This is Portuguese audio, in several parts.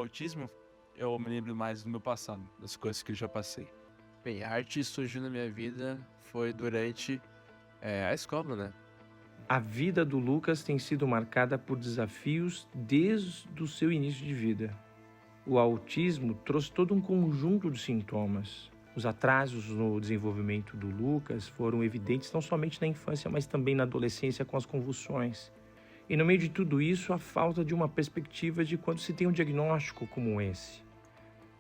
autismo, eu me lembro mais do meu passado, das coisas que eu já passei. Bem, a arte surgiu na minha vida foi durante a escola, né? A vida do Lucas tem sido marcada por desafios desde o seu início de vida. O autismo trouxe todo um conjunto de sintomas. Os atrasos no desenvolvimento do Lucas foram evidentes não somente na infância, mas também na adolescência com as convulsões. E no meio de tudo isso, a falta de uma perspectiva de quando se tem um diagnóstico como esse.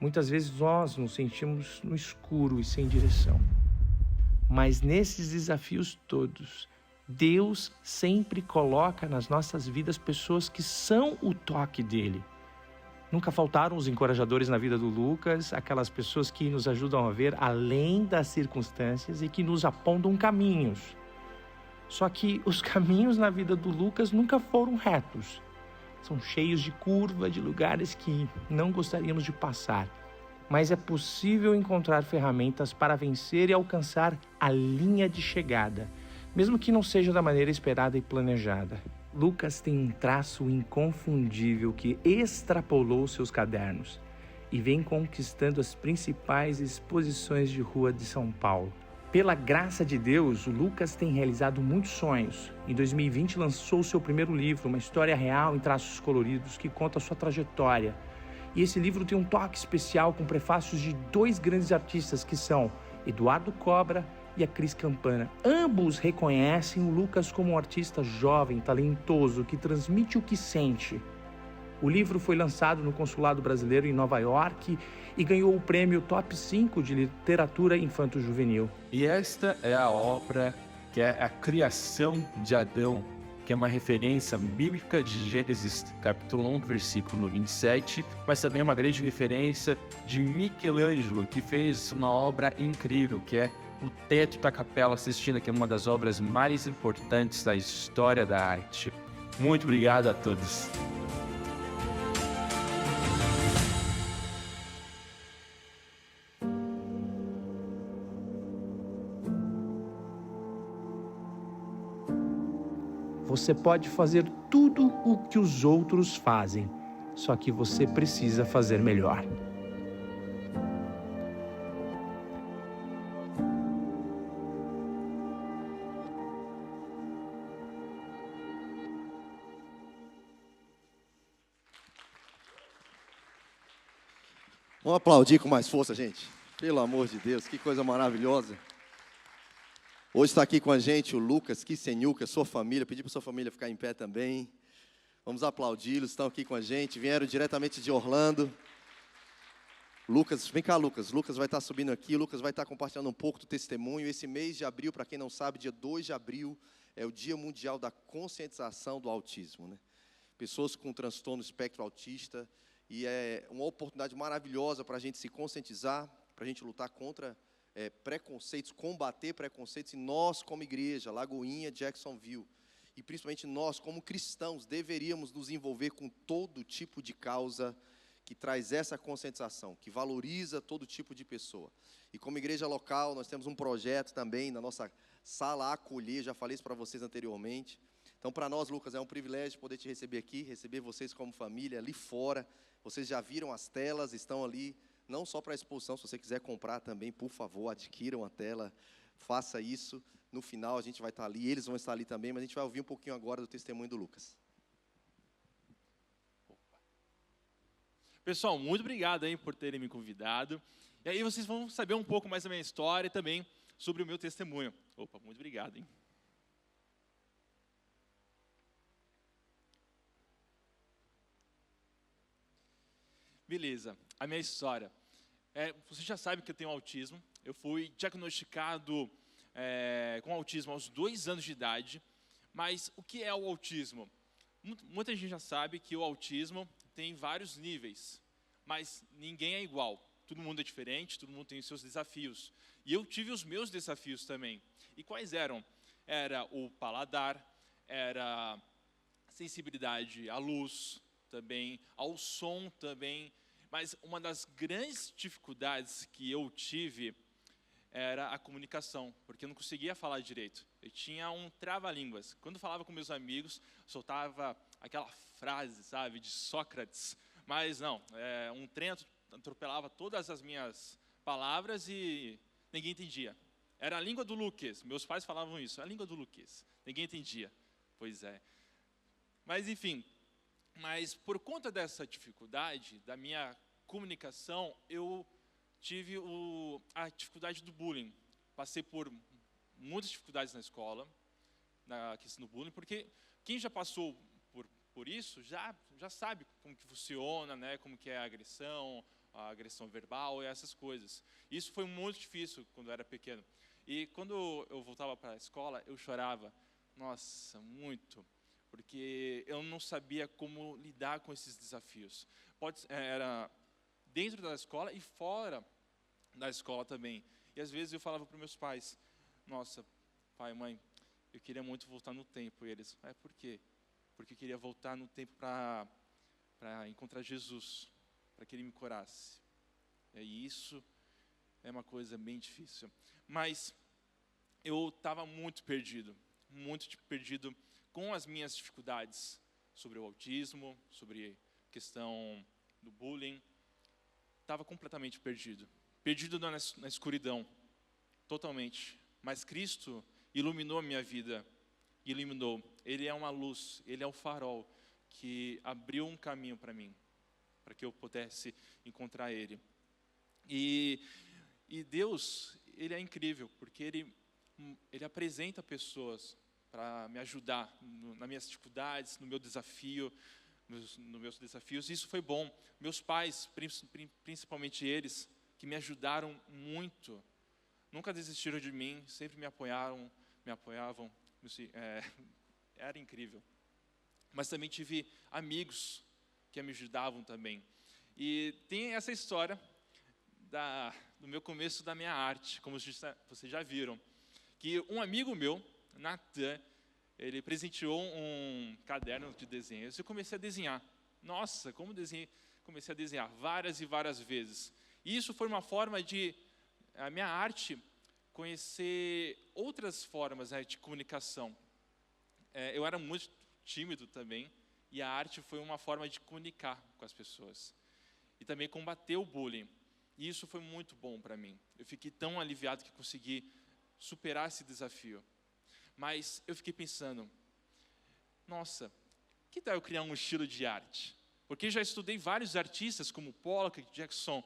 Muitas vezes nós nos sentimos no escuro e sem direção. Mas nesses desafios todos, Deus sempre coloca nas nossas vidas pessoas que são o toque dele. Nunca faltaram os encorajadores na vida do Lucas, aquelas pessoas que nos ajudam a ver além das circunstâncias e que nos apontam caminhos. Só que os caminhos na vida do Lucas nunca foram retos. São cheios de curva, de lugares que não gostaríamos de passar. Mas é possível encontrar ferramentas para vencer e alcançar a linha de chegada, mesmo que não seja da maneira esperada e planejada. Lucas tem um traço inconfundível que extrapolou seus cadernos e vem conquistando as principais exposições de rua de São Paulo. Pela graça de Deus, o Lucas tem realizado muitos sonhos. Em 2020 lançou seu primeiro livro, uma história real em traços coloridos que conta a sua trajetória. E esse livro tem um toque especial com prefácios de 2 grandes artistas que são Eduardo Cobra e a Cris Campana. Ambos reconhecem o Lucas como um artista jovem, talentoso, que transmite o que sente. O livro foi lançado no Consulado Brasileiro em Nova York e ganhou o prêmio Top 5 de Literatura Infanto-Juvenil. E esta é a obra que é a criação de Adão, que é uma referência bíblica de Gênesis, capítulo 1, versículo 27, mas também uma grande referência de Michelangelo, que fez uma obra incrível, que é o Teto da Capela Sistina, que é uma das obras mais importantes da história da arte. Muito obrigado a todos. Você pode fazer tudo o que os outros fazem, só que você precisa fazer melhor. Vamos aplaudir com mais força, gente. Pelo amor de Deus, que coisa maravilhosa. Hoje está aqui com a gente o Lucas Kissenyuka, sua família. Pedi para sua família ficar em pé também. Vamos aplaudi-los, estão aqui com a gente. Vieram diretamente de Orlando. Lucas, vem cá, Lucas. Lucas vai estar subindo aqui. Lucas vai estar compartilhando um pouco do testemunho. Esse mês de abril, para quem não sabe, dia 2 de abril, é o Dia Mundial da Conscientização do Autismo, né? Pessoas com transtorno espectro autista. E é uma oportunidade maravilhosa para a gente se conscientizar, para a gente lutar contra preconceitos, combater preconceitos. E nós, como igreja, Lagoinha, Jacksonville, e principalmente nós, como cristãos, deveríamos nos envolver com todo tipo de causa que traz essa conscientização, que valoriza todo tipo de pessoa. E como igreja local, nós temos um projeto também na nossa sala Acolher, já falei isso para vocês anteriormente. Então, para nós, Lucas, é um privilégio poder te receber aqui, receber vocês como família ali fora. Vocês já viram as telas, estão ali, não só para a exposição, se você quiser comprar também, por favor, adquiram a tela, faça isso. No final, a gente vai estar ali, eles vão estar ali também, mas a gente vai ouvir um pouquinho agora do testemunho do Lucas. Pessoal, muito obrigado aí por terem me convidado. E aí vocês vão saber um pouco mais da minha história e também sobre o meu testemunho. Opa, muito obrigado, hein? Beleza, a minha história. Você já sabe que eu tenho autismo. Eu fui diagnosticado com autismo aos 2 anos de idade. Mas o que é o autismo? Muita gente já sabe que o autismo tem vários níveis, mas ninguém é igual. Todo mundo é diferente, todo mundo tem os seus desafios. E eu tive os meus desafios também. E quais eram? Era o paladar, era sensibilidade à luz, também ao som também, mas uma das grandes dificuldades que eu tive era a comunicação, porque eu não conseguia falar direito. Eu tinha um trava-línguas. Quando eu falava com meus amigos, soltava aquela frase, sabe, de Sócrates, Mas não, um trem atropelava todas as minhas palavras e ninguém entendia. Era a língua do Lucas, meus pais falavam isso, a língua do Lucas, ninguém entendia. Pois é. Mas enfim, por conta dessa dificuldade, da minha comunicação, eu tive a dificuldade do bullying. Passei por muitas dificuldades na escola, na questão do bullying, porque quem já passou por isso já sabe como que funciona, né, como que é a agressão verbal e essas coisas. Isso foi muito difícil quando eu era pequeno. E quando eu voltava para a escola, eu chorava, nossa, muito, porque eu não sabia como lidar com esses desafios. Era dentro da escola e fora da escola também. E às vezes eu falava para meus pais, nossa, pai, mãe, eu queria muito voltar no tempo. E eles, por quê? Porque eu queria voltar no tempo para encontrar Jesus, para que Ele me curasse. E isso é uma coisa bem difícil. Mas eu estava muito perdido com as minhas dificuldades sobre o autismo, sobre a questão do bullying. Estava completamente perdido na escuridão, totalmente. Mas Cristo iluminou a minha vida, iluminou. Ele é uma luz, Ele é o farol que abriu um caminho para mim, para que eu pudesse encontrar Ele. E Deus, Ele é incrível, porque Ele apresenta pessoas para me ajudar nas minhas dificuldades, no meu desafio, nos meus desafios. Isso foi bom. Meus pais, principalmente eles, que me ajudaram muito, nunca desistiram de mim, sempre me apoiavam. Era incrível. Mas também tive amigos que me ajudavam também. E tem essa história do meu começo da minha arte, como vocês já viram, que um amigo meu, Natan, ele presenteou um caderno de desenhos e eu comecei a desenhar. Nossa, comecei a desenhar várias e várias vezes. E isso foi uma forma de a minha arte conhecer outras formas, né, de comunicação. Eu era muito tímido também, e a arte foi uma forma de comunicar com as pessoas. E também combater o bullying. E isso foi muito bom para mim. Eu fiquei tão aliviado que consegui superar esse desafio. Mas eu fiquei pensando, nossa, que tal eu criar um estilo de arte? Porque já estudei vários artistas, como Pollock, Jackson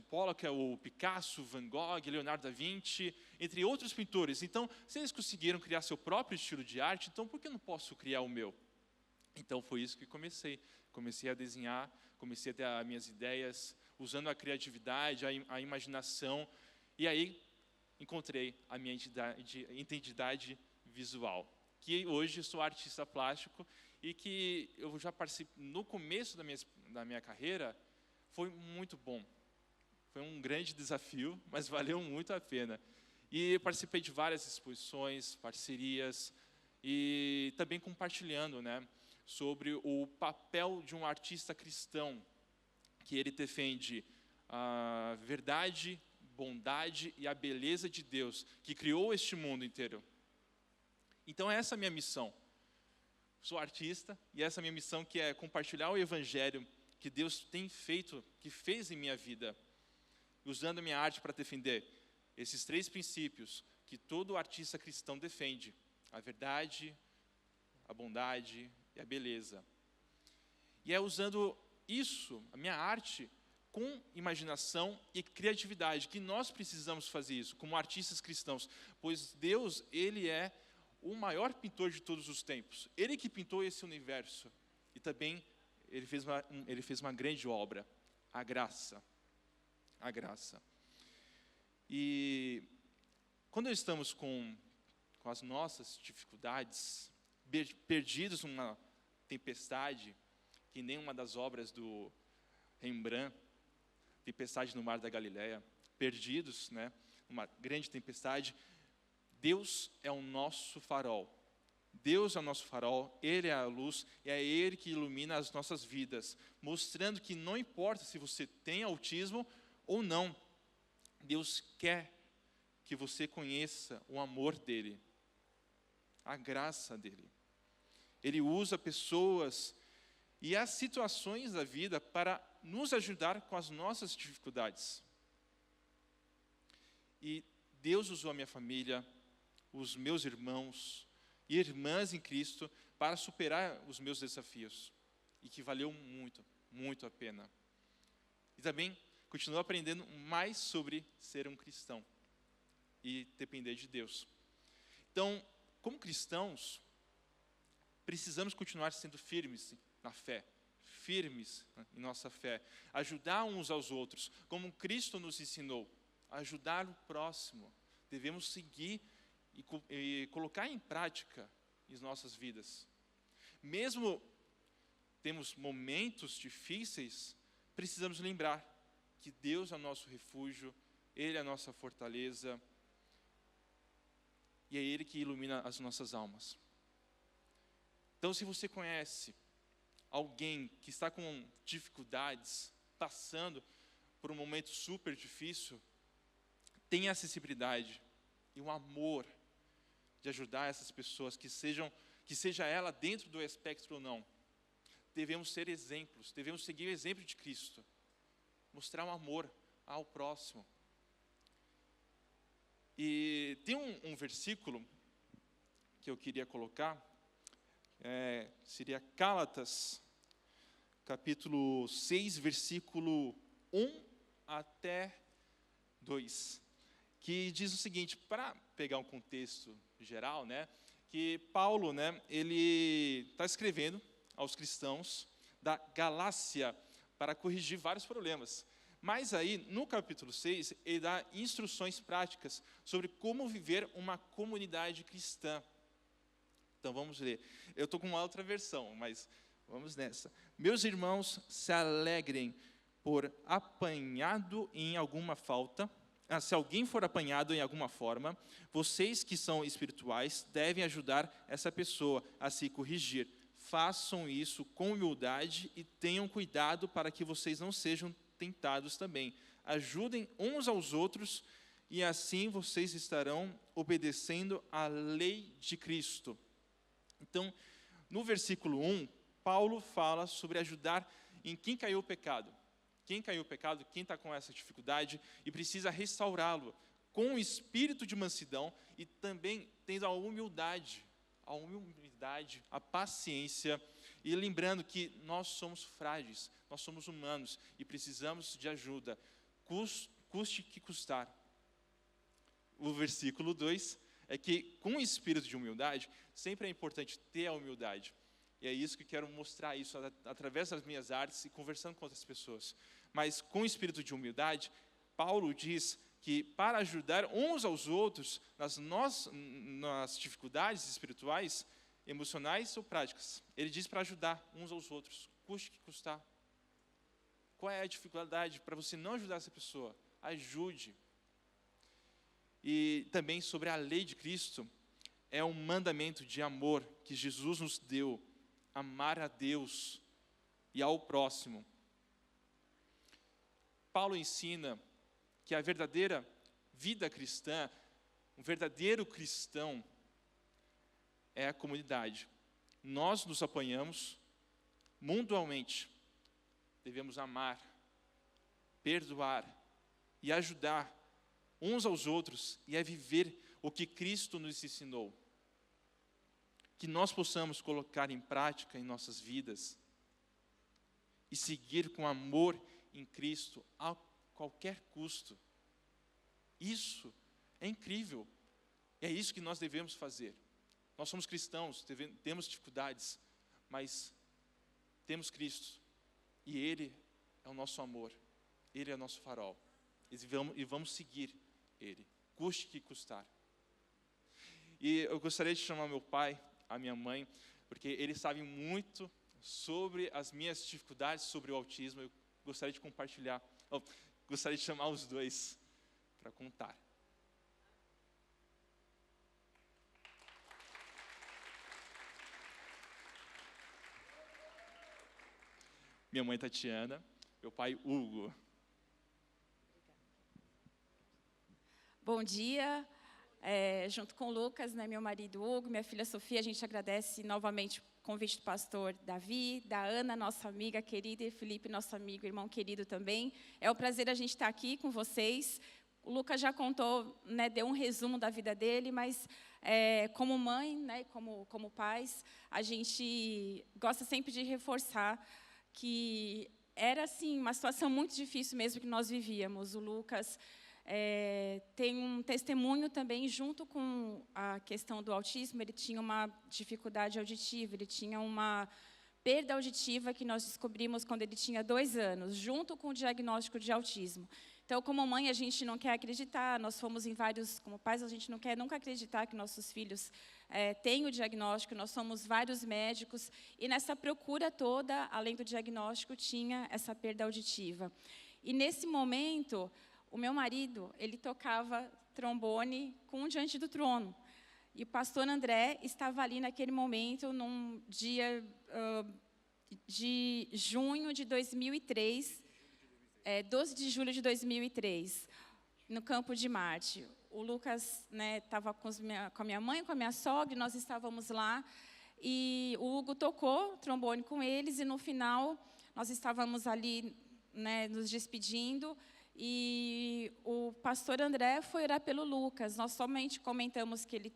Pollock, o Picasso, Van Gogh, Leonardo da Vinci, entre outros pintores. Então, se eles conseguiram criar seu próprio estilo de arte, então por que eu não posso criar o meu? Então foi isso que comecei. Comecei a desenhar, comecei a ter as minhas ideias, usando a criatividade, a imaginação, e aí encontrei a minha identidade visual, que hoje sou artista plástico e que eu já participei no começo da minha carreira. Foi muito bom, foi um grande desafio, mas valeu muito a pena. E participei de várias exposições, parcerias, e também compartilhando, né, sobre o papel de um artista cristão, que ele defende a verdade, bondade e a beleza de Deus, que criou este mundo inteiro. Então essa é a minha missão. Sou artista, e essa é a minha missão, que é compartilhar o Evangelho que Deus tem feito, que fez em minha vida, usando a minha arte para defender esses 3 princípios que todo artista cristão defende: a verdade, a bondade e a beleza. E é usando isso, a minha arte, com imaginação e criatividade, que nós precisamos fazer isso, como artistas cristãos, pois Deus, Ele é o maior pintor de todos os tempos. Ele que pintou esse universo, e também Ele fez uma grande obra, a graça. A graça. E quando estamos com as nossas dificuldades, perdidos numa tempestade, que nem uma das obras do Rembrandt, Tempestade no Mar da Galileia, perdidos, né, numa grande tempestade, Deus é o nosso farol. Deus é o nosso farol, Ele é a luz, e é Ele que ilumina as nossas vidas, mostrando que não importa se você tem autismo ou não, Deus quer que você conheça o amor dEle, a graça dEle. Ele usa pessoas e as situações da vida para nos ajudar com as nossas dificuldades. E Deus usou a minha família, os meus irmãos e irmãs em Cristo para superar os meus desafios, e que valeu muito, muito a pena. E também continuo aprendendo mais sobre ser um cristão e depender de Deus. Então, como cristãos, precisamos continuar sendo firmes na fé, firmes em nossa fé, ajudar uns aos outros, como Cristo nos ensinou, ajudar o próximo. Devemos seguir e colocar em prática em nossas vidas. Mesmo temos momentos difíceis, precisamos lembrar que Deus é o nosso refúgio, Ele é a nossa fortaleza, e é Ele que ilumina as nossas almas. Então, se você conhece alguém que está com dificuldades, passando por um momento super difícil, tenha a sensibilidade e o amor de ajudar essas pessoas, que seja ela dentro do espectro ou não. Devemos ser exemplos, devemos seguir o exemplo de Cristo, mostrar um amor ao próximo. E tem um versículo que eu queria colocar, seria Gálatas, capítulo 6, versículo 1 até 2, que diz o seguinte, para pegar um contexto geral, que Paulo, ele está escrevendo aos cristãos da Galácia para corrigir vários problemas. Mas aí, no capítulo 6, ele dá instruções práticas sobre como viver uma comunidade cristã. Então, vamos ler. Eu estou com uma outra versão, mas vamos nessa. Meus irmãos, se alegrem por apanhado em alguma falta. Se alguém for apanhado em alguma forma, vocês que são espirituais devem ajudar essa pessoa a se corrigir. Façam isso com humildade e tenham cuidado para que vocês não sejam tentados também. Ajudem uns aos outros e assim vocês estarão obedecendo à lei de Cristo. Então, no versículo 1, Paulo fala sobre ajudar em quem caiu o pecado. Quem caiu o pecado, quem está com essa dificuldade e precisa restaurá-lo com o espírito de mansidão e também tendo a humildade, a paciência, e lembrando que nós somos frágeis, nós somos humanos e precisamos de ajuda, custe que custar. O versículo 2 é que com o espírito de humildade, sempre é importante ter a humildade. E é isso que eu quero mostrar, isso através das minhas artes e conversando com outras pessoas. Mas com o espírito de humildade, Paulo diz que para ajudar uns aos outros nas dificuldades espirituais, emocionais ou práticas, ele diz para ajudar uns aos outros, custe que custar. Qual é a dificuldade para você não ajudar essa pessoa? Ajude. E também sobre a lei de Cristo, é um mandamento de amor que Jesus nos deu, amar a Deus e ao próximo. Paulo ensina que a verdadeira vida cristã, um verdadeiro cristão, é a comunidade. Nós nos apoiamos mutuamente. Devemos amar, perdoar e ajudar uns aos outros e a viver o que Cristo nos ensinou. Que nós possamos colocar em prática em nossas vidas e seguir com amor em Cristo a qualquer custo. Isso é incrível. É isso que nós devemos fazer. Nós somos cristãos, temos dificuldades, mas temos Cristo. E Ele é o nosso amor. Ele é o nosso farol. E vamos seguir Ele, custe que custar. E eu gostaria de chamar meu pai, a minha mãe, porque eles sabem muito sobre as minhas dificuldades, sobre o autismo. Eu gostaria de compartilhar, gostaria de chamar os dois para contar. Minha mãe Tatiana, meu pai Hugo. Bom dia, junto com o Lucas, meu marido Hugo, minha filha Sofia, a gente agradece novamente convite do pastor Davi, da Ana, nossa amiga querida, e Felipe, nosso amigo, irmão querido também. É um prazer a gente estar aqui com vocês. O Lucas já contou, né, deu um resumo da vida dele, mas como mãe, né, como pais, a gente gosta sempre de reforçar que era assim uma situação muito difícil mesmo que nós vivíamos. O Lucas tem um testemunho também junto com a questão do autismo. Ele tinha uma dificuldade auditiva, ele tinha uma perda auditiva que nós descobrimos quando ele tinha 2 anos, junto com o diagnóstico de autismo. Então, como mãe, a gente não quer acreditar, nós fomos em vários, como pais, a gente não quer nunca acreditar que nossos filhos têm o diagnóstico, nós somos vários médicos, e nessa procura toda, além do diagnóstico, tinha essa perda auditiva. E nesse momento, o meu marido, ele tocava trombone com o Diante do Trono. E o pastor André estava ali naquele momento, num dia de junho de 2003, 12 de julho de 2003, no Campo de Marte. O Lucas estava com a minha mãe, com a minha sogra, e nós estávamos lá, e o Hugo tocou trombone com eles, e no final, nós estávamos ali, nos despedindo, e o pastor André foi orar pelo Lucas. Nós somente comentamos que ele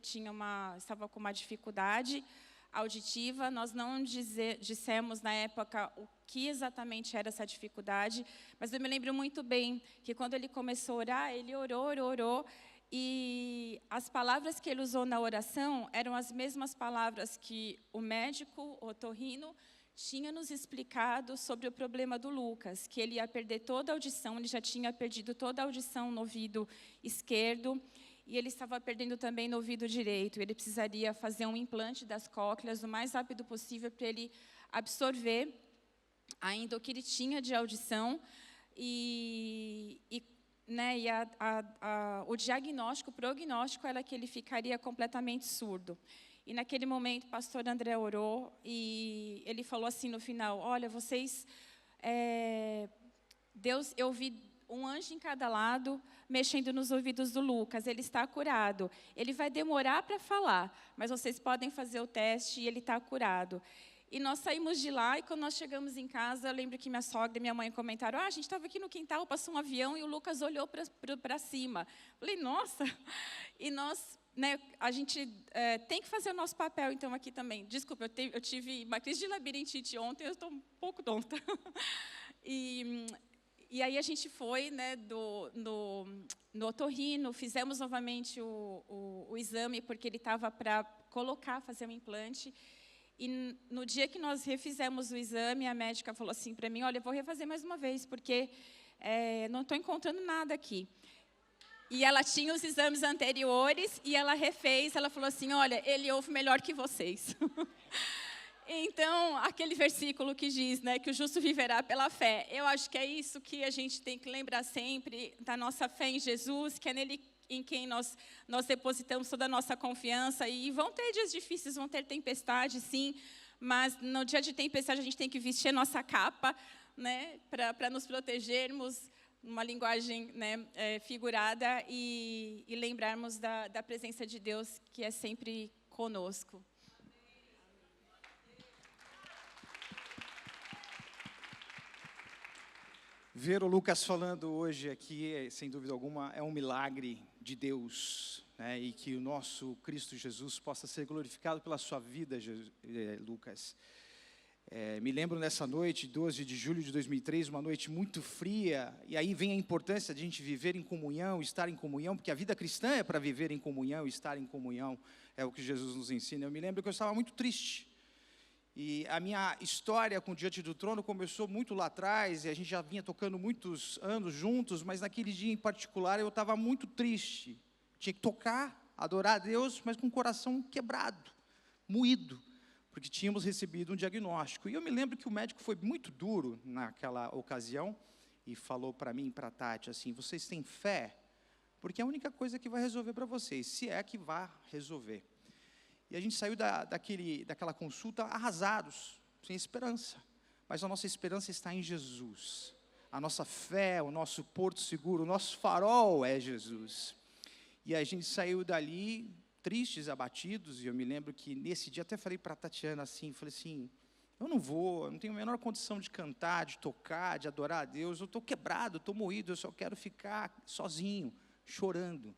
estava com uma dificuldade auditiva, nós não dissemos na época o que exatamente era essa dificuldade, mas eu me lembro muito bem que quando ele começou a orar, ele orou, e as palavras que ele usou na oração eram as mesmas palavras que o médico otorrino tinha nos explicado sobre o problema do Lucas, que ele ia perder toda a audição, ele já tinha perdido toda a audição no ouvido esquerdo, e ele estava perdendo também no ouvido direito. Ele precisaria fazer um implante das cócleas o mais rápido possível para ele absorver ainda o que ele tinha de audição. O diagnóstico, o prognóstico era que ele ficaria completamente surdo. E naquele momento o pastor André orou e ele falou assim no final: olha, vocês, Deus, eu vi um anjo em cada lado, mexendo nos ouvidos do Lucas. Ele está curado. Ele vai demorar para falar, mas vocês podem fazer o teste e ele está curado. E nós saímos de lá, e quando nós chegamos em casa, eu lembro que minha sogra e minha mãe comentaram: a gente estava aqui no quintal, passou um avião e o Lucas olhou para cima. Falei, nossa! E nós, a gente tem que fazer o nosso papel, então, aqui também. Desculpa, eu tive uma crise de labirintite ontem, eu estou um pouco tonta. E aí a gente foi no otorrino, fizemos novamente o exame, porque ele estava para fazer um implante. E no dia que nós refizemos o exame, a médica falou assim para mim: olha, eu vou refazer mais uma vez, porque não estou encontrando nada aqui. E ela tinha os exames anteriores, e ela refez, ela falou assim: olha, ele ouve melhor que vocês. Então, aquele versículo que diz, que o justo viverá pela fé, eu acho que é isso que a gente tem que lembrar sempre, da nossa fé em Jesus, que é nele em quem nós depositamos toda a nossa confiança. E vão ter dias difíceis, vão ter tempestades, sim, mas no dia de tempestade a gente tem que vestir a nossa capa, para nos protegermos, numa linguagem figurada, e lembrarmos da presença de Deus, que é sempre conosco. Ver o Lucas falando hoje aqui, sem dúvida alguma, é um milagre de Deus, e que o nosso Cristo Jesus possa ser glorificado pela sua vida, Lucas. Me lembro nessa noite, 12 de julho de 2003, uma noite muito fria, e aí vem a importância de a gente viver em comunhão, estar em comunhão, porque a vida cristã é para viver em comunhão, estar em comunhão, é o que Jesus nos ensina. Eu me lembro que eu estava muito triste, e a minha história com Diante do Trono começou muito lá atrás, e a gente já vinha tocando muitos anos juntos, mas naquele dia em particular eu estava muito triste. Tinha que tocar, adorar a Deus, mas com o coração quebrado, moído, porque tínhamos recebido um diagnóstico. E eu me lembro que o médico foi muito duro naquela ocasião, e falou para mim e para a Tati assim: vocês têm fé? Porque é a única coisa que vai resolver para vocês, se é que vai resolver. E a gente saiu daquela consulta arrasados, sem esperança. Mas a nossa esperança está em Jesus. A nossa fé, o nosso porto seguro, o nosso farol é Jesus. E a gente saiu dali tristes, abatidos, e eu me lembro que nesse dia até falei para a Tatiana assim, falei assim, eu não tenho a menor condição de cantar, de tocar, de adorar a Deus, eu estou quebrado, estou moído, eu só quero ficar sozinho, chorando.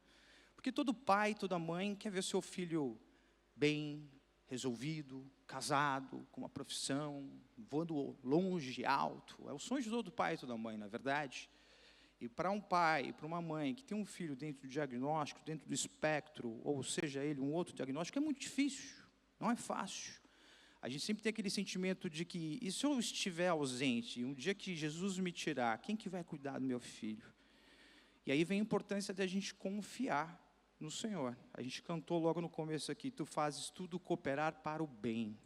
Porque todo pai, toda mãe quer ver seu filho bem, resolvido, casado, com uma profissão, voando longe, alto. É o sonho de todo pai e toda mãe, na verdade. E para um pai, para uma mãe que tem um filho dentro do diagnóstico, dentro do espectro, ou seja ele um outro diagnóstico, é muito difícil, não é fácil. A gente sempre tem aquele sentimento de que, e se eu estiver ausente, um dia que Jesus me tirar, quem que vai cuidar do meu filho? E aí vem a importância de a gente confiar no Senhor. A gente cantou logo no começo aqui, tu fazes tudo cooperar para o bem.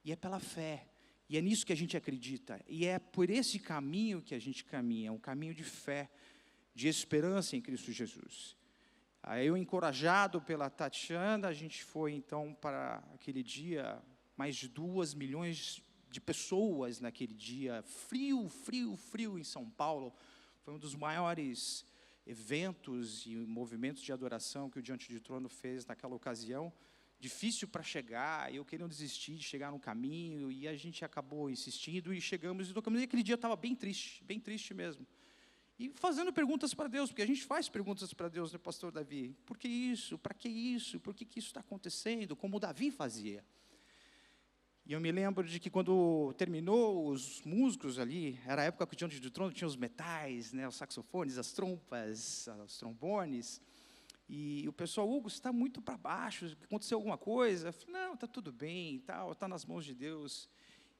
E é pela fé. E é nisso que a gente acredita. E é por esse caminho que a gente caminha, é um caminho de fé, de esperança em Cristo Jesus. Aí eu, encorajado pela Tatiana, a gente foi então para aquele dia, mais de 2 milhões de pessoas naquele dia, frio em São Paulo. Foi um dos maiores eventos e movimentos de adoração que o Diante do Trono fez naquela ocasião. Difícil para chegar, eu querendo desistir de chegar no caminho, e a gente acabou insistindo, e chegamos e tocamos, e aquele dia estava bem triste mesmo. E fazendo perguntas para Deus, porque a gente faz perguntas para Deus, né, pastor Davi? Por que isso? Para que isso? Por que isso está acontecendo? Como Davi fazia. E eu me lembro de que quando terminou os músicos ali, era a época que o Diante do Trono tinha os metais, né, os saxofones, as trompas, os trombones, e o pessoal, Hugo, você está muito para baixo, aconteceu alguma coisa? Eu falei, não, está tudo bem, está nas mãos de Deus.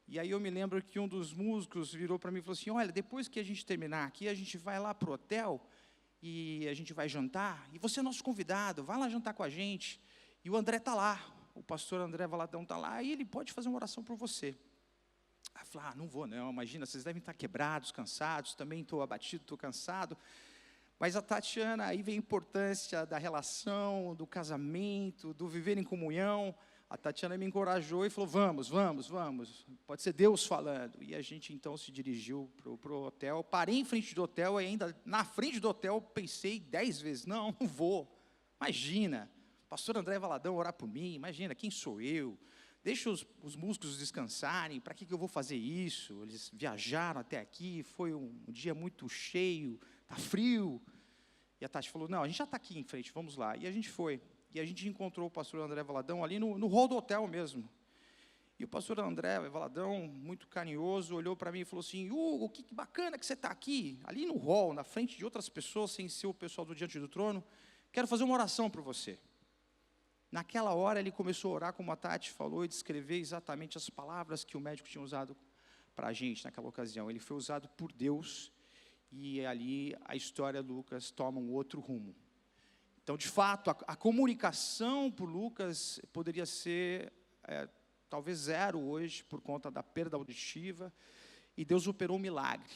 E aí eu me lembro que um dos músicos virou para mim e falou assim, olha, depois que a gente terminar aqui, a gente vai lá para o hotel, e a gente vai jantar, e você é nosso convidado, vai lá jantar com a gente. E o André está lá, o pastor André Valadão está lá, e ele pode fazer uma oração por você. Aí eu falei, não vou não, imagina, vocês devem estar quebrados, cansados, também estou abatido, estou cansado. Mas a Tatiana, aí vem a importância da relação, do casamento, do viver em comunhão. A Tatiana me encorajou e falou, vamos, pode ser Deus falando. E a gente então se dirigiu para o hotel, parei em frente do hotel, e ainda na frente do hotel pensei 10 vezes, não vou, imagina, pastor André Valadão orar por mim, imagina, quem sou eu? Deixa os músicos descansarem, para que eu vou fazer isso? Eles viajaram até aqui, foi um dia muito cheio, está frio. E a Tati falou, não, a gente já está aqui em frente, vamos lá. E a gente foi. E a gente encontrou o pastor André Valadão ali no hall do hotel mesmo. E o pastor André Valadão, muito carinhoso, olhou para mim e falou assim, Hugo, que bacana que você está aqui, ali no hall, na frente de outras pessoas, sem ser o pessoal do Diante do Trono, quero fazer uma oração para você. Naquela hora ele começou a orar, como a Tati falou, e descrever exatamente as palavras que o médico tinha usado para a gente naquela ocasião. Ele foi usado por Deus, e ali a história de Lucas toma um outro rumo. Então, de fato, a comunicação por Lucas poderia ser talvez zero hoje, por conta da perda auditiva, e Deus operou um milagre.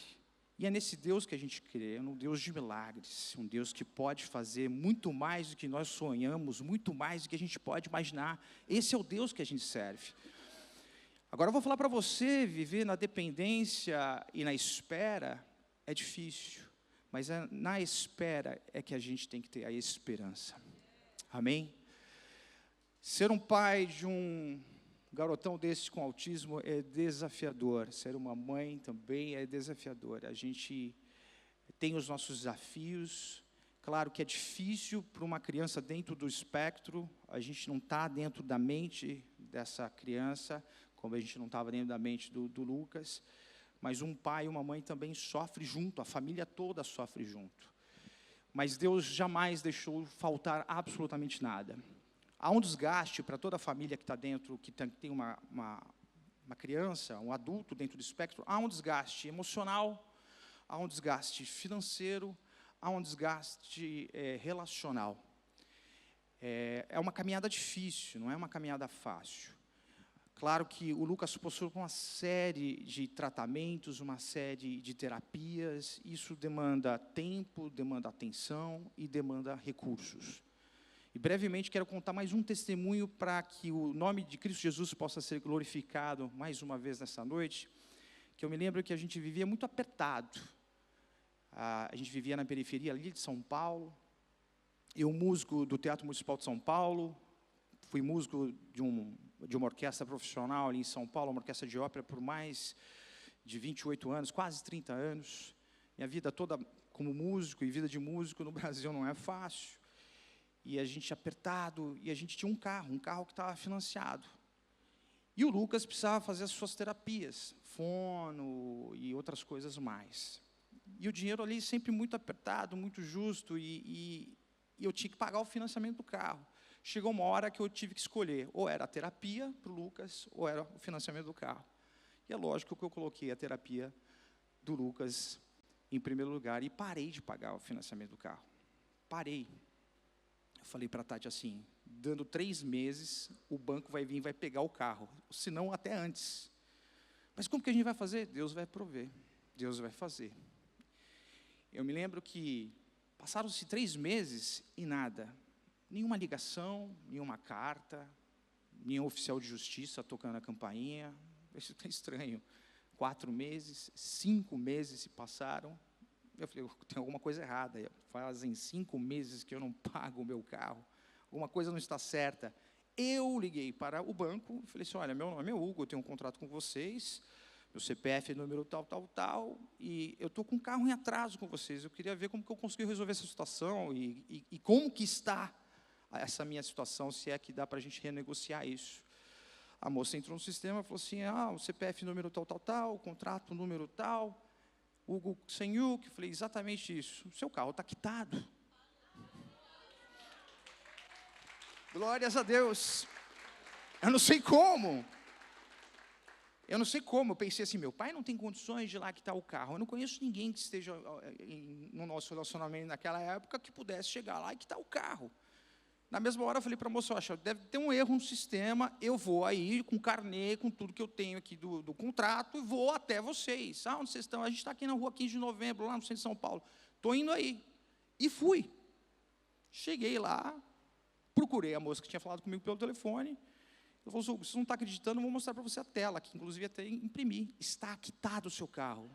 E é nesse Deus que a gente crê, um Deus de milagres, um Deus que pode fazer muito mais do que nós sonhamos, muito mais do que a gente pode imaginar. Esse é o Deus que a gente serve. Agora eu vou falar para você, viver na dependência e na espera é difícil, mas na espera é que a gente tem que ter a esperança. Amém? Ser um pai de um garotão desse com autismo é desafiador. Ser uma mãe também é desafiador. A gente tem os nossos desafios. Claro que é difícil para uma criança dentro do espectro. A gente não está dentro da mente dessa criança, como a gente não estava dentro da mente do Lucas. Mas um pai e uma mãe também sofrem junto, a família toda sofre junto. Mas Deus jamais deixou faltar absolutamente nada. Há um desgaste para toda a família que está dentro, que tem uma criança, um adulto dentro do espectro, há um desgaste emocional, há um desgaste financeiro, há um desgaste relacional. É uma caminhada difícil, não é uma caminhada fácil. Claro que o Lucas passou por uma série de tratamentos, uma série de terapias, isso demanda tempo, demanda atenção e demanda recursos. E brevemente quero contar mais um testemunho para que o nome de Cristo Jesus possa ser glorificado mais uma vez nessa noite, que eu me lembro que a gente vivia muito apertado. A gente vivia na periferia ali de São Paulo, eu músico do Teatro Municipal de São Paulo, fui músico de uma orquestra profissional ali em São Paulo, uma orquestra de ópera, por mais de 28 anos, quase 30 anos. Minha vida toda como músico e vida de músico no Brasil não é fácil. E a gente apertado, e a gente tinha um carro que estava financiado. E o Lucas precisava fazer as suas terapias, fono e outras coisas mais. E o dinheiro ali sempre muito apertado, muito justo, e eu tinha que pagar o financiamento do carro. Chegou uma hora que eu tive que escolher, ou era a terapia para o Lucas, ou era o financiamento do carro. E é lógico que eu coloquei a terapia do Lucas em primeiro lugar, e parei de pagar o financiamento do carro. Parei. Eu falei para a Tati assim, dando 3 meses, o banco vai vir e vai pegar o carro, se não até antes. Mas como que a gente vai fazer? Deus vai prover, Deus vai fazer. Eu me lembro que passaram-se 3 meses e nada. Nenhuma ligação, nenhuma carta, nenhum oficial de justiça tocando a campainha. Isso está estranho. 4 meses, 5 meses se passaram. Eu falei, tem alguma coisa errada. Fazem 5 meses que eu não pago o meu carro. Alguma coisa não está certa. Eu liguei para o banco e falei assim, olha, meu nome é Hugo, eu tenho um contrato com vocês, meu CPF é número tal, e eu estou com um carro em atraso com vocês. Eu queria ver como que eu consegui resolver essa situação e como que está essa minha situação, se é que dá para a gente renegociar isso. A moça entrou no sistema e falou assim, o CPF número tal, o contrato número tal, Hugo Senyuk. Eu falei, exatamente isso. O seu carro está quitado. Glórias a Deus. Eu não sei como. Eu pensei assim, meu pai não tem condições de ir lá quitar o carro. Eu não conheço ninguém que esteja no nosso relacionamento naquela época que pudesse chegar lá e quitar o carro. Na mesma hora eu falei para a moça, acho, deve ter um erro no sistema, eu vou aí com carnê, com tudo que eu tenho aqui do contrato, e vou até vocês. Onde vocês estão? A gente está aqui na rua 15 de novembro, lá no centro de São Paulo. Estou indo aí. E fui. Cheguei lá, procurei a moça que tinha falado comigo pelo telefone. Ela falou, Hugo, você não está acreditando, eu vou mostrar para você a tela, que inclusive até imprimi. Está quitado o seu carro.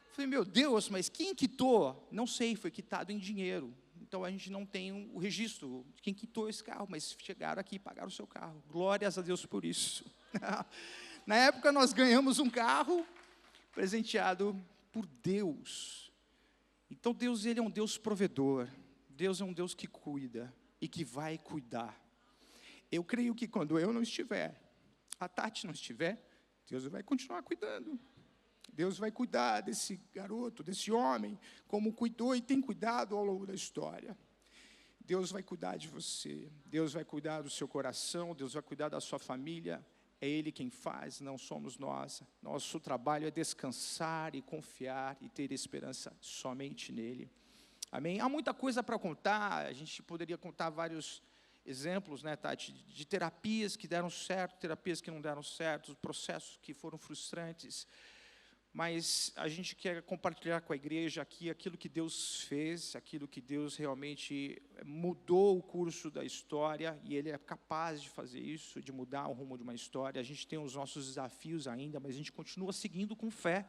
Eu falei, meu Deus, mas quem quitou? Não sei, foi quitado em dinheiro. Então, a gente não tem o registro de quem quitou esse carro, mas chegaram aqui e pagaram o seu carro. Glórias a Deus por isso. Na época, nós ganhamos um carro presenteado por Deus. Então, Deus, Ele é um Deus provedor. Deus é um Deus que cuida e que vai cuidar. Eu creio que quando eu não estiver, a Tati não estiver, Deus vai continuar cuidando. Deus vai cuidar desse garoto, desse homem, como cuidou e tem cuidado ao longo da história. Deus vai cuidar de você, Deus vai cuidar do seu coração, Deus vai cuidar da sua família. É Ele quem faz, não somos nós. Nosso trabalho é descansar e confiar e ter esperança somente nele. Amém? Há muita coisa para contar, a gente poderia contar vários exemplos, né, Tati, de terapias que deram certo, terapias que não deram certo, processos que foram frustrantes. Mas a gente quer compartilhar com a igreja aqui aquilo que Deus fez, aquilo que Deus realmente mudou o curso da história, e Ele é capaz de fazer isso, de mudar o rumo de uma história. A gente tem os nossos desafios ainda, mas a gente continua seguindo com fé,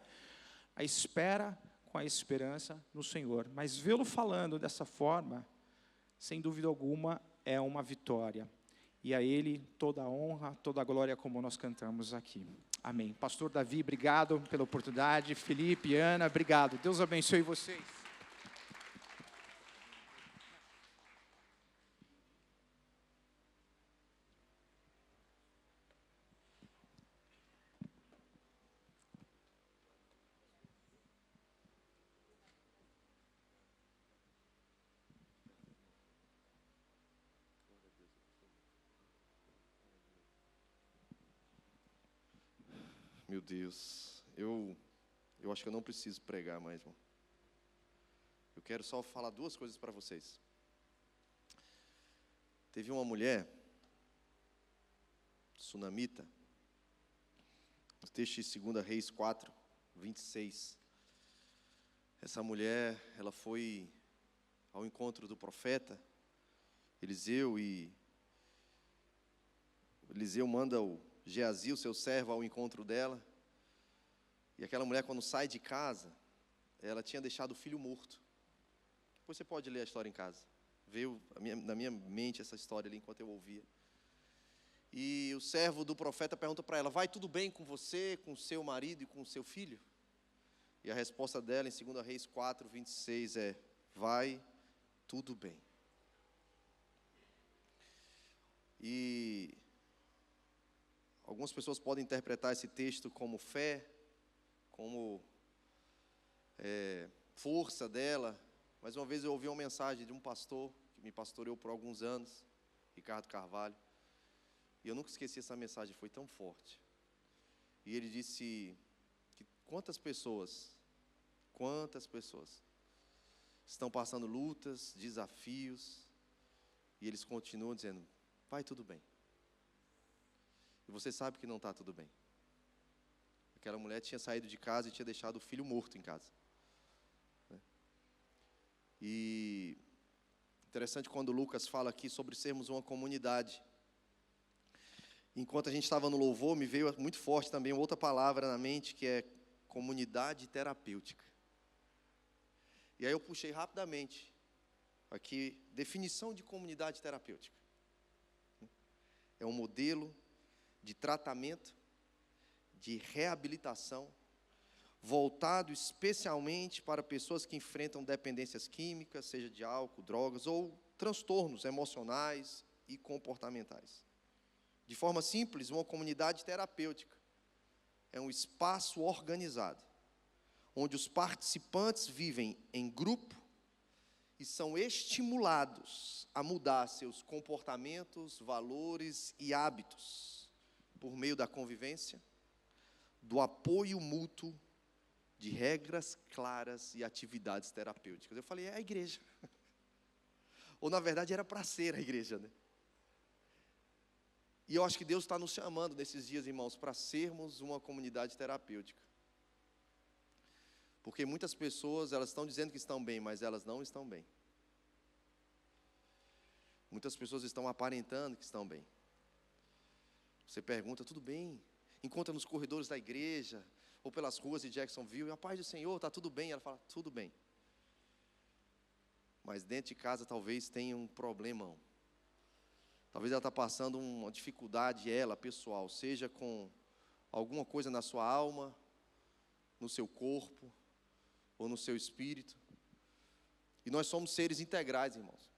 a espera com a esperança no Senhor. Mas vê-lo falando dessa forma, sem dúvida alguma, é uma vitória. E a Ele toda a honra, toda a glória, como nós cantamos aqui. Amém. Pastor Davi, obrigado pela oportunidade. Felipe, Ana, obrigado. Deus abençoe vocês. Meu Deus, eu acho que eu não preciso pregar mais, irmão. Eu quero só falar 2 coisas para vocês. Teve uma mulher, sunamita, no texto de 2 Reis 4, 26. Essa mulher, ela foi ao encontro do profeta Eliseu, e Eliseu manda o Geazi, o seu servo, ao encontro dela. E aquela mulher, quando sai de casa, ela tinha deixado o filho morto. Depois você pode ler a história em casa. Veio na minha mente essa história ali enquanto eu ouvia. o servo do profeta pergunta para ela: vai tudo bem com você, com seu marido e com seu filho? E a resposta dela em 2 Reis 4, 26 é: vai tudo bem. E algumas pessoas podem interpretar esse texto como fé, como força dela. Mas uma vez eu ouvi uma mensagem de um pastor que me pastoreou por alguns anos, Ricardo Carvalho, e eu nunca esqueci essa mensagem, foi tão forte. E ele disse que quantas pessoas estão passando lutas, desafios, e eles continuam dizendo: vai tudo bem. E você sabe que não está tudo bem. Aquela mulher tinha saído de casa e tinha deixado o filho morto em casa. E interessante quando Lucas fala aqui sobre sermos uma comunidade. Enquanto a gente estava no louvor, me veio muito forte também outra palavra na mente, que é comunidade terapêutica. E aí eu puxei rapidamente aqui, definição de comunidade terapêutica. É um modelo de tratamento, de reabilitação, voltado especialmente para pessoas que enfrentam dependências químicas, seja de álcool, drogas, ou transtornos emocionais e comportamentais. De forma simples, uma comunidade terapêutica é um espaço organizado, onde os participantes vivem em grupo e são estimulados a mudar seus comportamentos, valores e hábitos por meio da convivência, do apoio mútuo, de regras claras e atividades terapêuticas. Eu falei: é a igreja. Ou na verdade era para ser a igreja, né? E eu acho que Deus está nos chamando nesses dias, irmãos, para sermos uma comunidade terapêutica. Porque muitas pessoas, elas estão dizendo que estão bem, mas elas não estão bem. Muitas pessoas estão aparentando que estão bem. Você pergunta: tudo bem? Encontra nos corredores da igreja, ou pelas ruas de Jacksonville, e a paz do Senhor, está tudo bem? Ela fala: tudo bem. Mas dentro de casa talvez tenha um problemão. Talvez ela está passando uma dificuldade, pessoal, seja com alguma coisa na sua alma, no seu corpo, ou no seu espírito. E nós somos seres integrais, irmãos.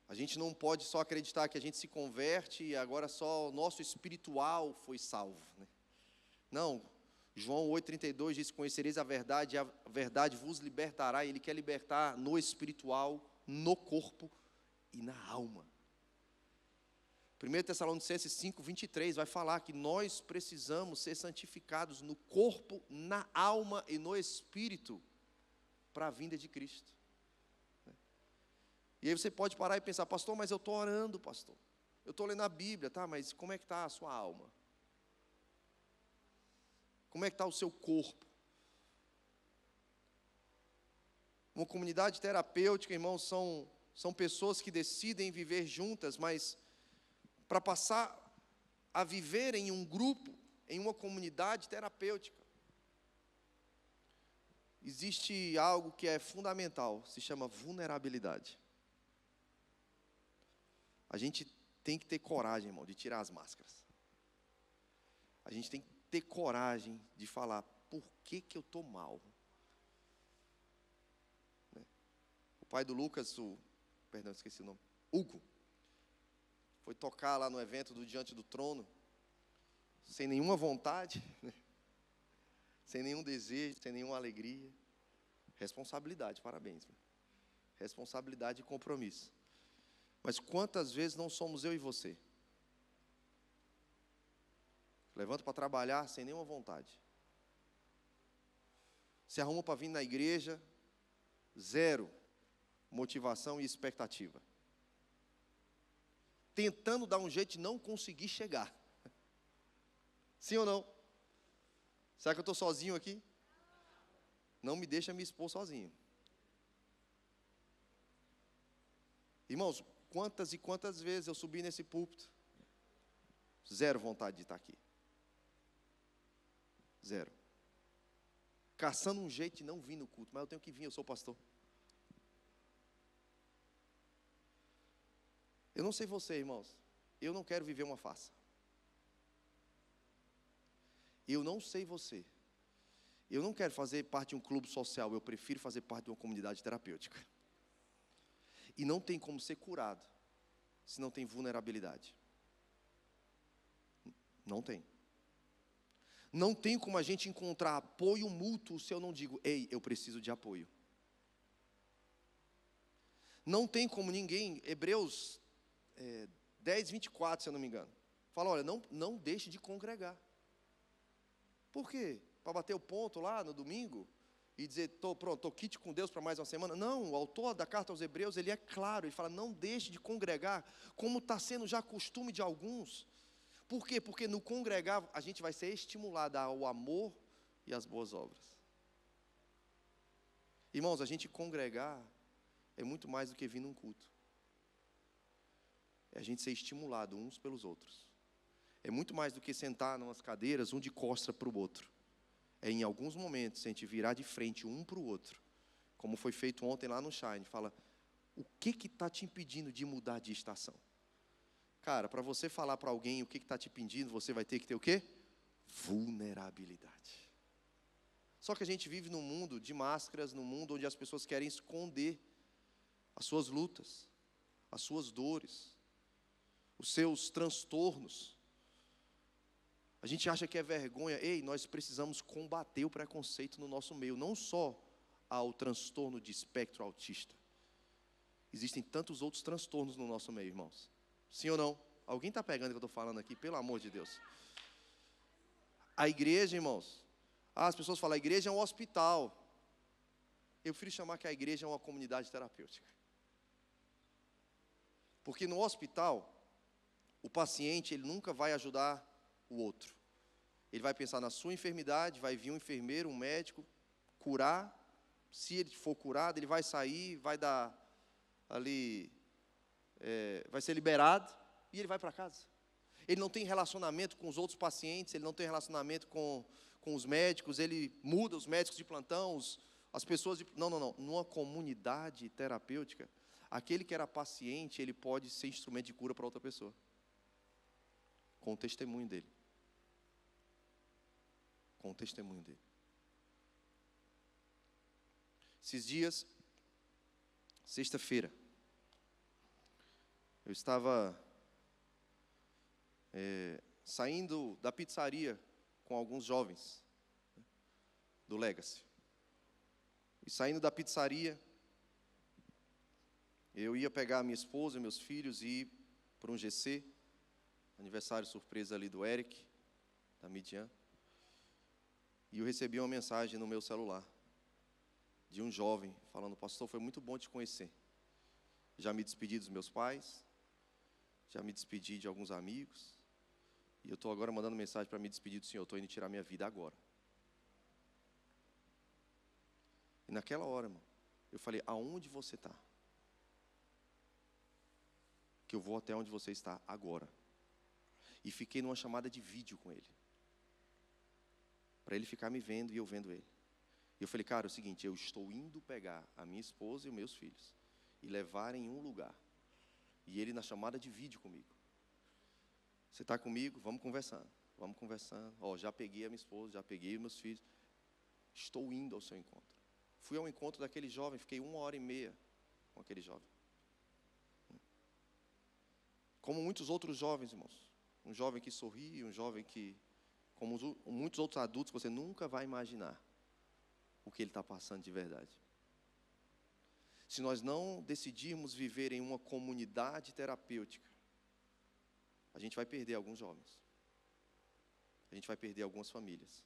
A gente não pode só acreditar que a gente se converte e agora só o nosso espiritual foi salvo, né? Não, João 8,32 diz: conhecereis a verdade vos libertará. E Ele quer libertar no espiritual, no corpo e na alma. 1 Tessalonicenses 5,23 vai falar que nós precisamos ser santificados no corpo, na alma e no espírito para a vinda de Cristo. E aí você pode parar e pensar: pastor, mas eu estou orando, pastor. Eu estou lendo a Bíblia, tá? Mas como é que está a sua alma? Como é que está o seu corpo? Uma comunidade terapêutica, irmãos, são pessoas que decidem viver juntas, mas para passar a viver em um grupo, em uma comunidade terapêutica, existe algo que é fundamental, se chama vulnerabilidade. A gente tem que ter coragem, irmão, de tirar as máscaras. A gente tem que ter coragem de falar: por que eu estou mal? O pai do Lucas, esqueci o nome, Hugo, foi tocar lá no evento do Diante do Trono, sem nenhuma vontade, né? Sem nenhum desejo, sem nenhuma alegria. Responsabilidade, parabéns. Responsabilidade e compromisso. Mas quantas vezes não somos eu e você? Levanta para trabalhar sem nenhuma vontade. Se arruma para vir na igreja, zero motivação e expectativa. Tentando dar um jeito de não conseguir chegar. Sim ou não? Será que eu estou sozinho aqui? Não me deixa me expor sozinho. Irmãos, quantas e quantas vezes eu subi nesse púlpito, zero vontade de estar aqui. Zero. Caçando um jeito de não vir no culto, mas eu tenho que vir, eu sou pastor. Eu não sei você, irmãos, eu não quero viver uma farsa. Eu não sei você. Eu não quero fazer parte de um clube social, eu prefiro fazer parte de uma comunidade terapêutica. E não tem como ser curado se não tem vulnerabilidade. Não tem. Não tem como a gente encontrar apoio mútuo se eu não digo, ei, eu preciso de apoio. Não tem como ninguém, Hebreus 10, 24, se eu não me engano, fala, olha, não deixe de congregar. Por quê? Para bater o ponto lá no domingo e dizer, estou quite com Deus para mais uma semana? Não, o autor da carta aos Hebreus, ele é claro, ele fala, não deixe de congregar, como está sendo já costume de alguns. Por quê? Porque no congregar a gente vai ser estimulado ao amor e às boas obras. Irmãos, a gente congregar é muito mais do que vir num culto. É a gente ser estimulado uns pelos outros. É muito mais do que sentar em umas cadeiras, um de costas para o outro. É em alguns momentos a gente virar de frente um para o outro. Como foi feito ontem lá no Shine. Fala, o que está te impedindo de mudar de estação? Cara, para você falar para alguém o que está te impedindo, você vai ter que ter o quê? Vulnerabilidade. Só que a gente vive num mundo de máscaras, num mundo onde as pessoas querem esconder as suas lutas, as suas dores, os seus transtornos. A gente acha que é vergonha. Ei, nós precisamos combater o preconceito no nosso meio, não só ao transtorno de espectro autista. Existem tantos outros transtornos no nosso meio, irmãos. Sim ou não? Alguém está pegando o que eu estou falando aqui? Pelo amor de Deus. A igreja, irmãos, as pessoas falam, a igreja é um hospital. Eu prefiro chamar que a igreja é uma comunidade terapêutica. Porque no hospital, o paciente, ele nunca vai ajudar o outro. Ele vai pensar na sua enfermidade, vai vir um enfermeiro, um médico, curar. Se ele for curado, ele vai sair, vai dar ali, vai ser liberado e ele vai para casa. Ele não tem relacionamento com os outros pacientes, ele não tem relacionamento com os médicos, ele muda os médicos de plantão, as pessoas de... Não. Numa comunidade terapêutica, aquele que era paciente, ele pode ser instrumento de cura para outra pessoa. Com o testemunho dele. Com o testemunho dele. Esses dias, sexta-feira, eu estava saindo da pizzaria com alguns jovens do Legacy. E saindo da pizzaria, eu ia pegar a minha esposa e meus filhos e ir para um GC, aniversário surpresa ali do Eric, da Midian. E eu recebi uma mensagem no meu celular, de um jovem, falando, pastor, foi muito bom te conhecer. Já me despedi dos meus pais, já me despedi de alguns amigos, e eu estou agora mandando mensagem para me despedir do Senhor, estou indo tirar minha vida agora. E naquela hora, irmão, eu falei, aonde você está? Que eu vou até onde você está agora. E fiquei numa chamada de vídeo com ele. Para ele ficar me vendo e eu vendo ele. E eu falei, cara, é o seguinte, eu estou indo pegar a minha esposa e os meus filhos e levar em um lugar. E ele na chamada de vídeo comigo. Você está comigo? Vamos conversando. Vamos conversando. Ó, já peguei a minha esposa, já peguei os meus filhos. Estou indo ao seu encontro. Fui ao encontro daquele jovem, fiquei 1h30 com aquele jovem. Como muitos outros jovens, irmãos. Um jovem que sorri, um jovem que... Como muitos outros adultos, você nunca vai imaginar o que ele está passando de verdade. Se nós não decidirmos viver em uma comunidade terapêutica, a gente vai perder alguns jovens. A gente vai perder algumas famílias.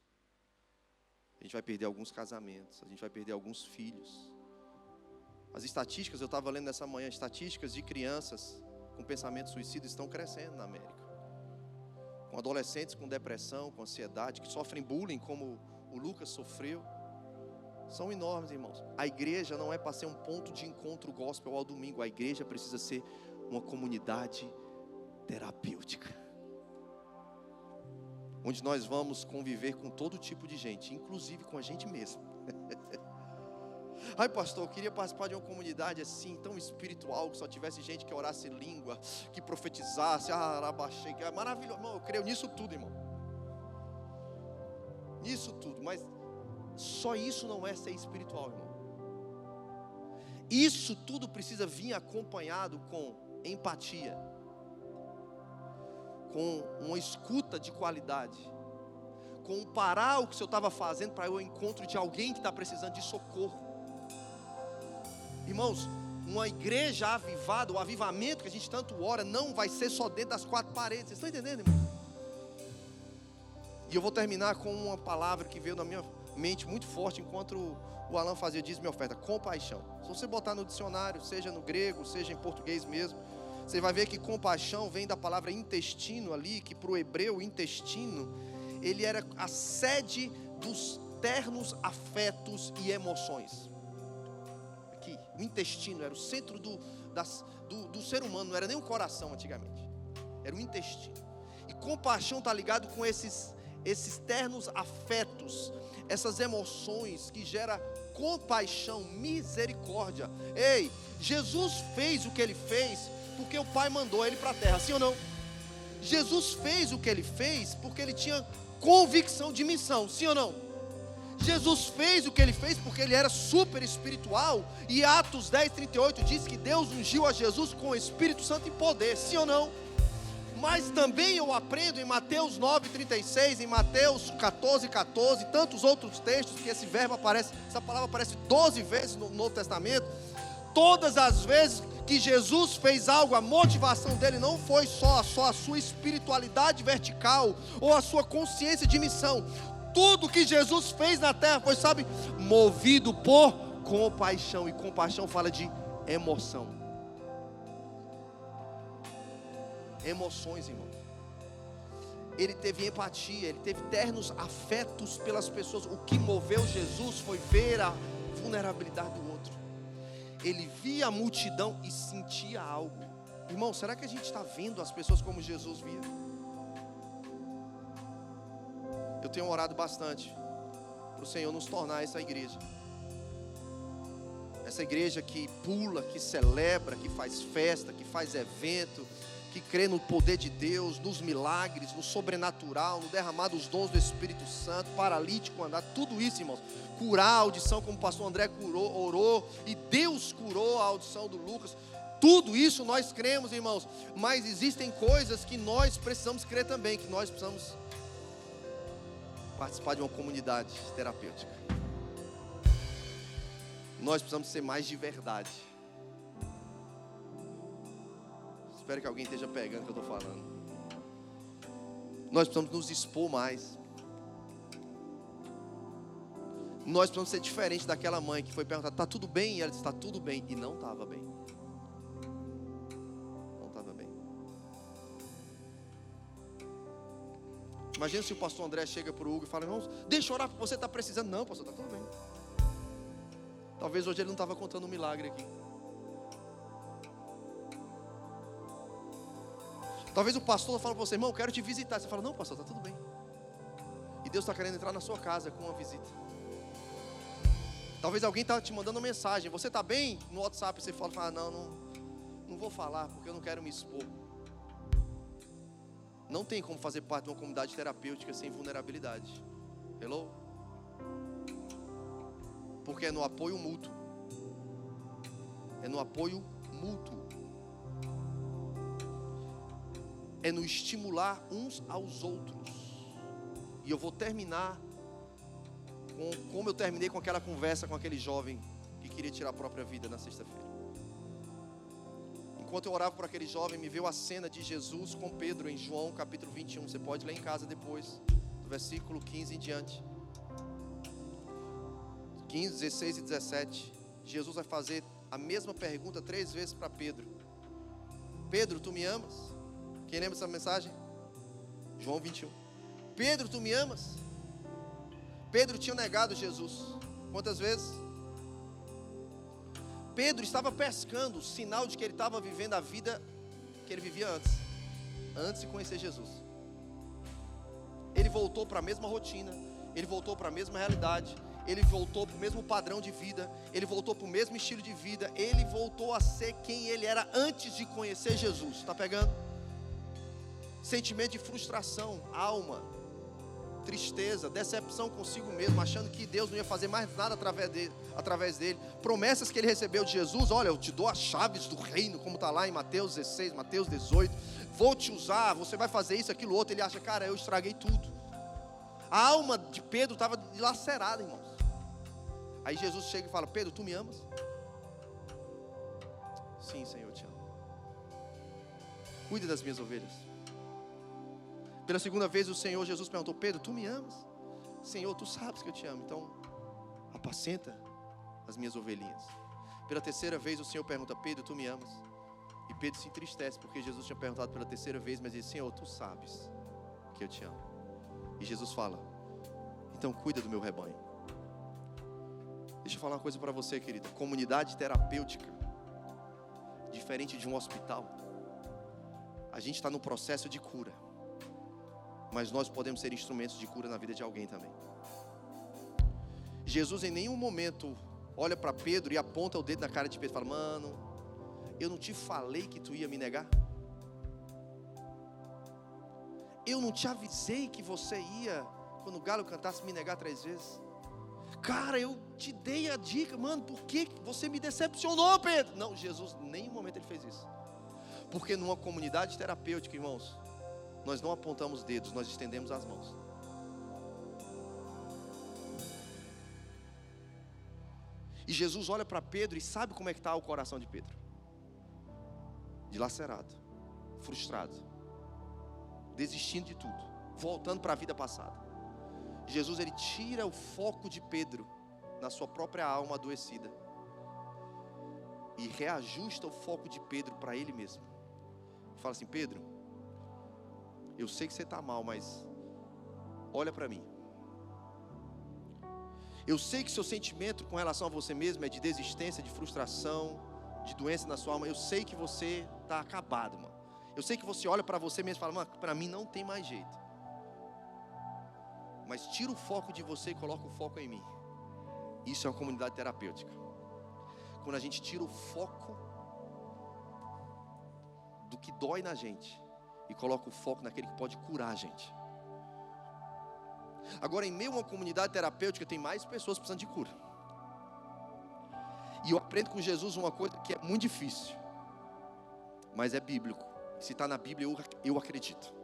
A gente vai perder alguns casamentos. A gente vai perder alguns filhos. As estatísticas, eu estava lendo nessa manhã, estatísticas de crianças com pensamento suicida estão crescendo na América. Com adolescentes com depressão, com ansiedade, que sofrem bullying, como o Lucas sofreu. São enormes, irmãos. A igreja não é para ser um ponto de encontro gospel ao domingo. A igreja precisa ser uma comunidade terapêutica. Onde nós vamos conviver com todo tipo de gente, inclusive com a gente mesmo. Ai, pastor, eu queria participar de uma comunidade assim, tão espiritual, que só tivesse gente que orasse em língua, que profetizasse, arabaxei, que é maravilhoso. Irmão, eu creio nisso tudo, irmão. Nisso tudo, mas só isso não é ser espiritual, irmão. Isso tudo precisa vir acompanhado com empatia, com uma escuta de qualidade, com parar o que o senhor estava fazendo para ir ao encontro de alguém que está precisando de socorro. Irmãos, uma igreja avivada, o avivamento que a gente tanto ora, não vai ser só dentro das quatro paredes. Vocês estão entendendo, irmão? E eu vou terminar com uma palavra que veio na minha mente muito forte enquanto o Alan fazia dízimo e oferta: compaixão. Se você botar no dicionário, seja no grego, seja em português mesmo, você vai ver que compaixão vem da palavra intestino ali, que para o hebreu intestino, ele era a sede dos ternos afetos e emoções. Aqui, o intestino era o centro do ser humano, não era nem o coração antigamente, era o intestino. E compaixão está ligado com esses ternos afetos, essas emoções que geram compaixão, misericórdia. Ei, Jesus fez o que Ele fez porque o Pai mandou Ele para a terra, sim ou não? Jesus fez o que Ele fez porque Ele tinha convicção de missão, sim ou não? Jesus fez o que Ele fez porque Ele era super espiritual, e Atos 10:38 diz que Deus ungiu a Jesus com o Espírito Santo e poder, sim ou não? Mas também eu aprendo em Mateus 9:36, em Mateus 14:14, tantos outros textos que esse verbo aparece, essa palavra aparece 12 vezes no Novo Testamento. Todas as vezes que Jesus fez algo, a motivação dele não foi só a sua espiritualidade vertical ou a sua consciência de missão. Tudo que Jesus fez na terra foi, sabe, movido por compaixão. E compaixão fala de emoção. Emoções, irmão. Ele teve empatia, ele teve ternos afetos pelas pessoas. O que moveu Jesus foi ver a vulnerabilidade do outro. Ele via a multidão e sentia algo. Irmão, será que a gente está vendo as pessoas como Jesus via? Eu tenho orado bastante para o Senhor nos tornar essa igreja. Essa igreja que pula, que celebra, que faz festa, que faz evento, que crê no poder de Deus, nos milagres, no sobrenatural, no derramar dos dons do Espírito Santo, paralítico andar, tudo isso, irmãos. Curar a audição, como o pastor André orou, e Deus curou a audição do Lucas. Tudo isso nós cremos, irmãos, mas existem coisas que nós precisamos crer também, que nós precisamos participar de uma comunidade terapêutica. Nós precisamos ser mais de verdade. Espero que alguém esteja pegando o que eu estou falando. Nós precisamos nos expor mais. Nós precisamos ser diferente daquela mãe que foi perguntar: está tudo bem? E ela disse: está tudo bem. E não estava bem. Não estava bem. Imagina se o pastor André chega para o Hugo e fala: irmãos, deixa eu orar porque você está precisando. Não, pastor, está tudo bem. Talvez hoje ele não estava contando um milagre aqui. Talvez o pastor fale para você: irmão, eu quero te visitar. Você fala: não, pastor, está tudo bem. E Deus está querendo entrar na sua casa com uma visita. Talvez alguém está te mandando uma mensagem: você está bem? No WhatsApp você fala: não vou falar porque eu não quero me expor. Não tem como fazer parte de uma comunidade terapêutica sem vulnerabilidade. Hello? Porque é no apoio mútuo. É no apoio mútuo. É no estimular uns aos outros. E eu vou terminar como eu terminei com aquela conversa com aquele jovem que queria tirar a própria vida na sexta-feira. Enquanto eu orava por aquele jovem, me veio a cena de Jesus com Pedro em João capítulo 21. Você pode ler em casa depois, do versículo 15 em diante. 15, 16 e 17. Jesus vai fazer a mesma pergunta 3 vezes para Pedro. Pedro, tu me amas? Quem lembra essa mensagem? João 21. Pedro, tu me amas? Pedro tinha negado Jesus. Quantas vezes? Pedro estava pescando, sinal de que ele estava vivendo a vida que ele vivia antes de conhecer Jesus. Ele voltou para a mesma rotina, ele voltou para a mesma realidade, ele voltou para o mesmo padrão de vida, ele voltou para o mesmo estilo de vida, ele voltou a ser quem ele era antes de conhecer Jesus. Está pegando? Sentimento de frustração, alma, tristeza, decepção consigo mesmo, achando que Deus não ia fazer mais nada através dele. Promessas que ele recebeu de Jesus: olha, eu te dou as chaves do reino, como está lá em Mateus 16, Mateus 18. Vou te usar, você vai fazer isso, aquilo, outro. Ele acha, cara, eu estraguei tudo. A alma de Pedro estava dilacerada, irmãos. Aí Jesus chega e fala: Pedro, tu me amas? Sim, Senhor, eu te amo. Cuida das minhas ovelhas. Pela segunda vez o Senhor Jesus perguntou: Pedro, tu me amas? Senhor, tu sabes que eu te amo, então apacenta as minhas ovelhinhas. Pela terceira vez o Senhor pergunta: Pedro, tu me amas? E Pedro se entristece, porque Jesus tinha perguntado pela terceira vez, mas ele disse: Senhor, tu sabes que eu te amo. E Jesus fala: então cuida do meu rebanho. Deixa eu falar uma coisa para você, querida. Comunidade terapêutica, diferente de um hospital. A gente está no processo de cura, mas nós podemos ser instrumentos de cura na vida de alguém também. Jesus em nenhum momento olha para Pedro e aponta o dedo na cara de Pedro e fala: mano, eu não te falei que tu ia me negar? Eu não te avisei que você ia, quando o galo cantasse, me negar 3 vezes? Cara, eu te dei a dica, mano, por que você me decepcionou, Pedro? Não, Jesus, em nenhum momento ele fez isso. Porque numa comunidade terapêutica, irmãos, nós não apontamos dedos, nós estendemos as mãos. E Jesus olha para Pedro e sabe como é que está o coração de Pedro. Dilacerado, frustrado, desistindo de tudo, voltando para a vida passada. Jesus, ele tira o foco de Pedro na sua própria alma adoecida e reajusta o foco de Pedro para ele mesmo. Fala assim: Pedro, eu sei que você está mal, mas olha para mim. Eu sei que seu sentimento com relação a você mesmo é de desistência, de frustração, de doença na sua alma. Eu sei que você está acabado, mano. Eu sei que você olha para você mesmo e fala: mano, para mim não tem mais jeito. Mas tira o foco de você e coloca o foco em mim. Isso é uma comunidade terapêutica. Quando a gente tira o foco do que dói na gente e coloca o foco naquele que pode curar a gente. Agora, em meio a uma comunidade terapêutica, tem mais pessoas precisando de cura. E eu aprendo com Jesus uma coisa que é muito difícil, mas é bíblico. Se está na Bíblia, eu acredito.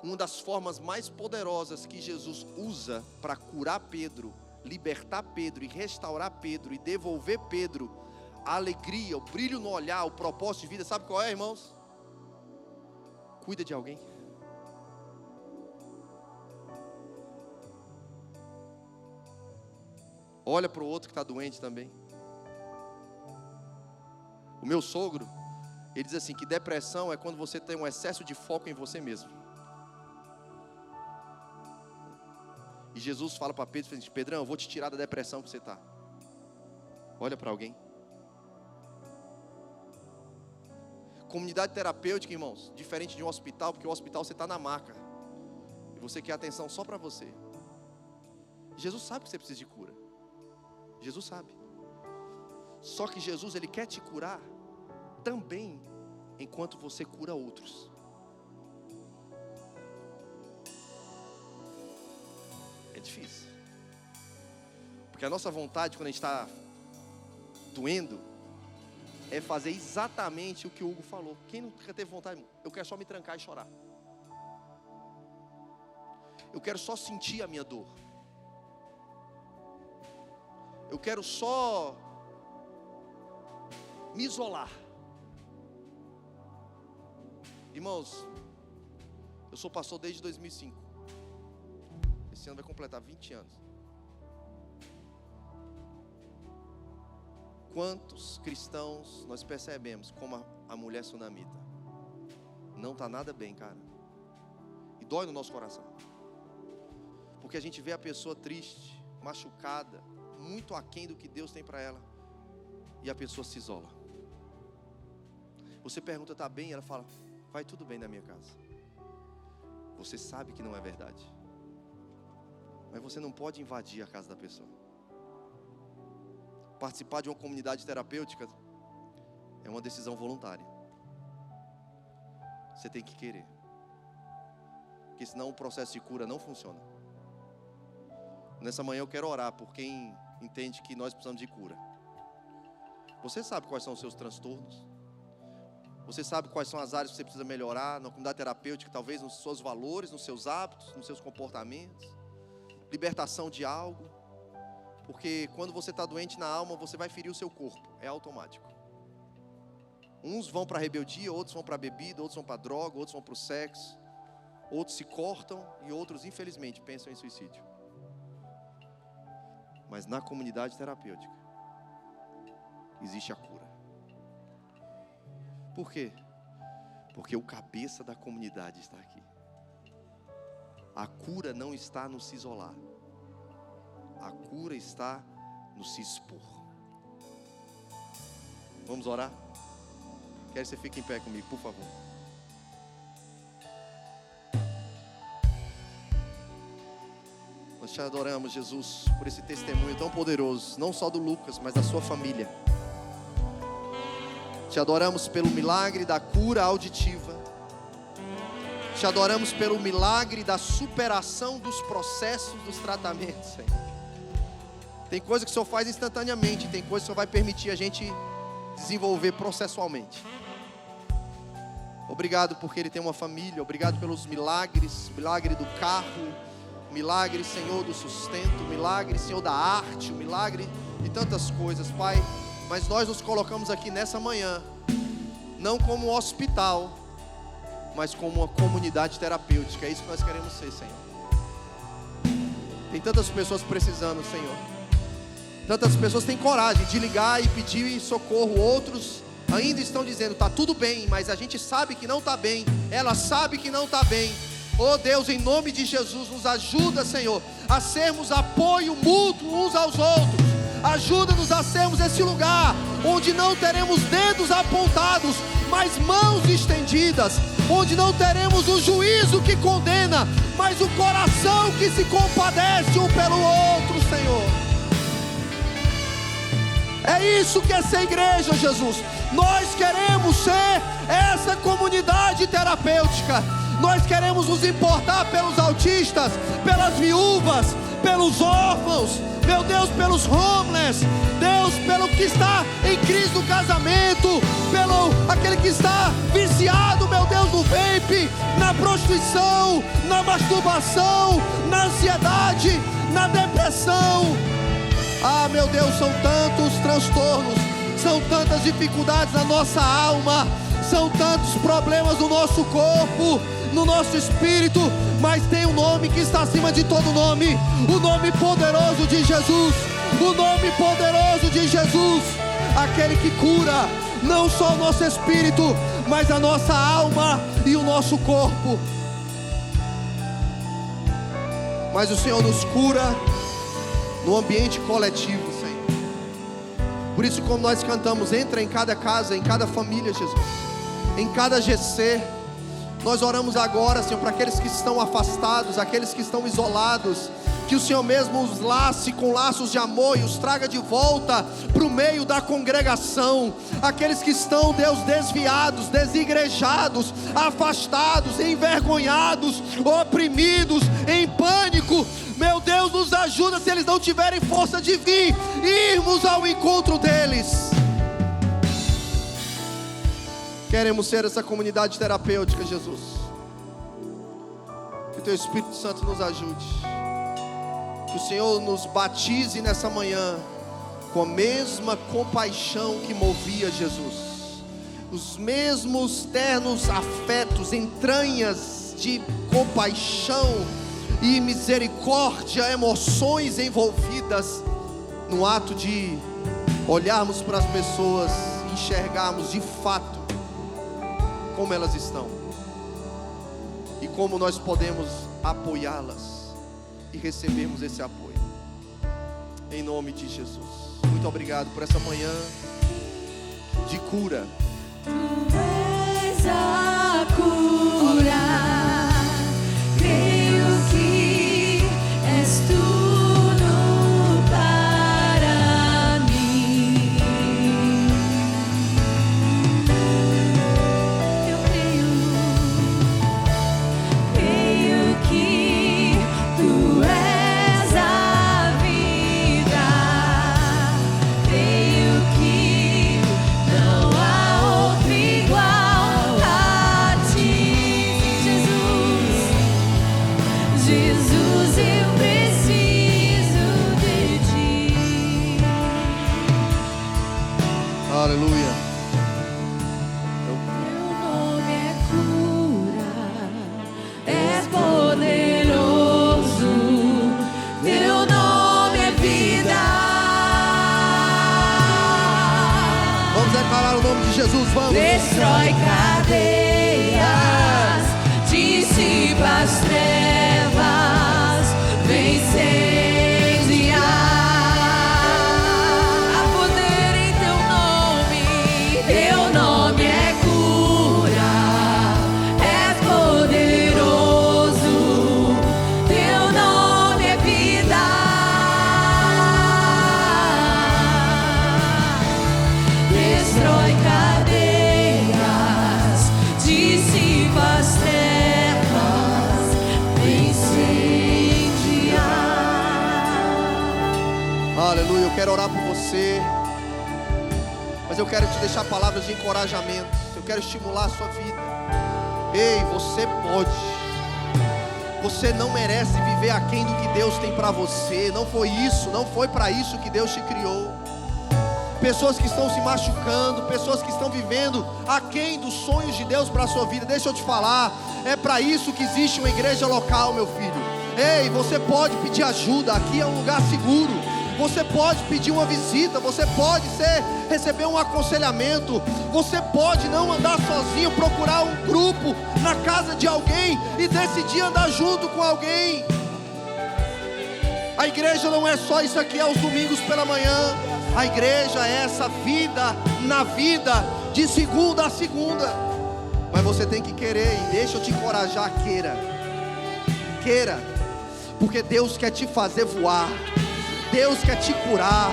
Uma das formas mais poderosas que Jesus usa para curar Pedro, libertar Pedro e restaurar Pedro e devolver Pedro a alegria, o brilho no olhar, o propósito de vida, sabe qual é, irmãos? Cuida de alguém. Olha para o outro que está doente também. O meu sogro, ele diz assim, que depressão é quando você tem um excesso de foco em você mesmo. E Jesus fala para Pedro, Pedrão, eu vou te tirar da depressão que você está. Olha para alguém. Comunidade terapêutica, irmãos, diferente de um hospital, porque o hospital você está na maca. E você quer atenção só para você. Jesus sabe que você precisa de cura. Jesus sabe. Só que Jesus, ele quer te curar também enquanto você cura outros. É difícil. Porque a nossa vontade, quando a gente está doendo, é fazer exatamente o que o Hugo falou. Quem nunca teve vontade? Eu quero só me trancar e chorar. Eu quero só sentir a minha dor. Eu quero só me isolar. Irmãos, eu sou pastor desde 2005. Esse ano vai completar 20 anos. Quantos cristãos nós percebemos como a mulher sunamita? Não está nada bem, cara. E dói no nosso coração. Porque a gente vê a pessoa triste, machucada, muito aquém do que Deus tem para ela. E a pessoa se isola. Você pergunta, está bem? Ela fala, vai tudo bem na minha casa. Você sabe que não é verdade. mas você não pode invadir a casa da pessoa. Participar de uma comunidade terapêutica é uma decisão voluntária. Você tem que querer, porque senão o processo de cura não funciona. Nessa manhã eu quero orar por quem entende que nós precisamos de cura. Você sabe quais são os seus transtornos? Você sabe quais são as áreas que você precisa melhorar na comunidade terapêutica, talvez nos seus valores, nos seus hábitos, nos seus comportamentos? Libertação de algo. Porque quando você está doente na alma, você vai ferir o seu corpo, é automático. Uns vão para a rebeldia, outros vão para a bebida, outros vão para a droga, outros vão para o sexo. Outros se cortam e outros, infelizmente, pensam em suicídio. Mas na comunidade terapêutica existe a cura. Por quê? Porque o cabeça da comunidade está aqui. A cura não está no se isolar. A cura está no se expor. Vamos orar? Quero que você fique em pé comigo, por favor. Nós te adoramos, Jesus, por esse testemunho tão poderoso, não só do Lucas, mas da sua família. Te adoramos pelo milagre da cura auditiva. Te adoramos pelo milagre da superação dos processos, dos tratamentos, Senhor. Tem coisa que o Senhor faz instantaneamente, tem coisa que o Senhor vai permitir a gente desenvolver processualmente. Obrigado porque ele tem uma família, obrigado pelos milagres, milagre do carro, milagre, Senhor, do sustento, milagre, Senhor, da arte, o milagre de tantas coisas, Pai. Mas nós nos colocamos aqui nessa manhã, não como um hospital, mas como uma comunidade terapêutica. É isso que nós queremos ser, Senhor. Tem tantas pessoas precisando, Senhor. Tantas pessoas têm coragem de ligar e pedir socorro. Outros ainda estão dizendo, está tudo bem, mas a gente sabe que não está bem. Ela sabe que não está bem. Oh Deus, em nome de Jesus, nos ajuda, Senhor, a sermos apoio mútuo uns aos outros. Ajuda-nos a sermos esse lugar onde não teremos dedos apontados, mas mãos estendidas, onde não teremos o juízo que condena, mas o coração que se compadece um pelo outro, Senhor. É isso que é ser igreja, Jesus. Nós queremos ser essa comunidade terapêutica. Nós queremos nos importar pelos autistas, pelas viúvas, pelos órfãos, meu Deus, pelos homeless, Deus, pelo que está em crise do casamento, pelo aquele que está viciado, meu Deus, no vape, na prostituição, na masturbação, na ansiedade, na depressão. Ah, meu Deus, são tantos transtornos, são tantas dificuldades na nossa alma, são tantos problemas no nosso corpo, no nosso espírito, mas tem um nome que está acima de todo nome, o nome poderoso de Jesus, o nome poderoso de Jesus, aquele que cura não só o nosso espírito, mas a nossa alma e o nosso corpo. Mas o Senhor nos cura no ambiente coletivo, Senhor. Por isso, como nós cantamos, entra em cada casa, em cada família, Jesus, em cada GC. Nós oramos agora, Senhor, para aqueles que estão afastados, aqueles que estão isolados, que o Senhor mesmo os lace com laços de amor e os traga de volta para o meio da congregação. Aqueles que estão, Deus, desviados, desigrejados, afastados, envergonhados, oprimidos, em pânico, meu Deus, nos ajuda, se eles não tiverem força de vir, irmos ao encontro deles. Queremos ser essa comunidade terapêutica, Jesus. Que o Teu Espírito Santo nos ajude. Que o Senhor nos batize nessa manhã com a mesma compaixão que movia Jesus. Os mesmos ternos afetos, entranhas de compaixão e misericórdia, emoções envolvidas no ato de olharmos para as pessoas e enxergarmos de fato como elas estão e como nós podemos apoiá-las e recebermos esse apoio, em nome de Jesus. Muito obrigado por essa manhã de cura. Tu és a cura, creio que és tu. Jesus, vamos. Destrói cadeias, dissipa as trevas, vem incendiar. Há poder em teu nome é cura, és poderoso, teu nome é vida. Destrói cadeias, dissipa as trevas, vem incendiar. Aleluia, eu quero orar por você, mas eu quero te deixar palavras de encorajamento, eu quero estimular a sua vida. Ei, você pode, você não merece viver aquém do que Deus tem para você, não foi isso, não foi para isso que Deus te criou. Pessoas que estão se machucando, pessoas que estão vivendo aquém dos sonhos de Deus para a sua vida, deixa eu te falar, é para isso que existe uma igreja local, meu filho. Ei, você pode pedir ajuda, aqui é um lugar seguro. Você pode pedir uma visita, você pode receber um aconselhamento, você pode não andar sozinho, procurar um grupo na casa de alguém e decidir andar junto com alguém. A igreja não é só isso aqui aos domingos pela manhã, a igreja é essa vida na vida, de segunda a segunda. Mas você tem que querer, e deixa eu te encorajar, queira, porque Deus quer te fazer voar, Deus quer te curar,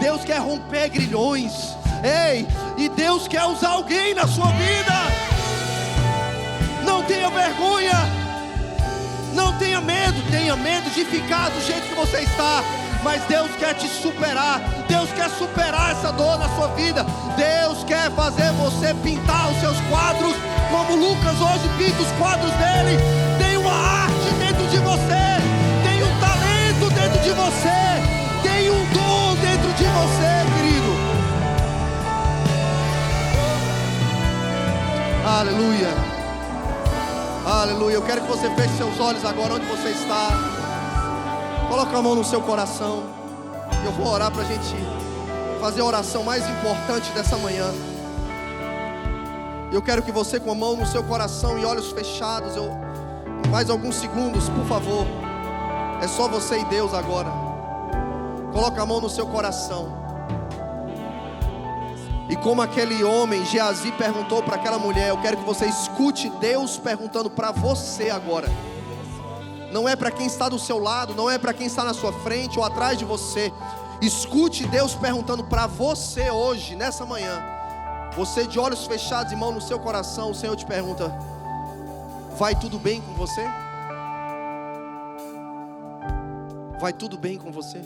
Deus quer romper grilhões, ei, e Deus quer usar alguém na sua vida. Não tenha vergonha, não tenha medo de ficar do jeito que você está, mas Deus quer te superar, Deus quer superar essa dor na sua vida, Deus quer fazer você pintar os seus quadros, como Lucas hoje pinta os quadros dele. Tem uma arte dentro de você, tem um talento dentro de você, tem um dom dentro de você, querido. Aleluia, aleluia. Eu quero que você feche seus olhos agora onde você está. Coloca a mão no seu coração. E eu vou orar para a gente fazer a oração mais importante dessa manhã. Eu quero que você, com a mão no seu coração e olhos fechados, mais alguns segundos, por favor. É só você e Deus agora. Coloca a mão no seu coração. E como aquele homem, Geazi, perguntou para aquela mulher, eu quero que você escute Deus perguntando para você agora. Não é para quem está do seu lado, não é para quem está na sua frente ou atrás de você. Escute Deus perguntando para você hoje, nessa manhã. Você de olhos fechados e mão no seu coração, o Senhor te pergunta: vai tudo bem com você? Vai tudo bem com você?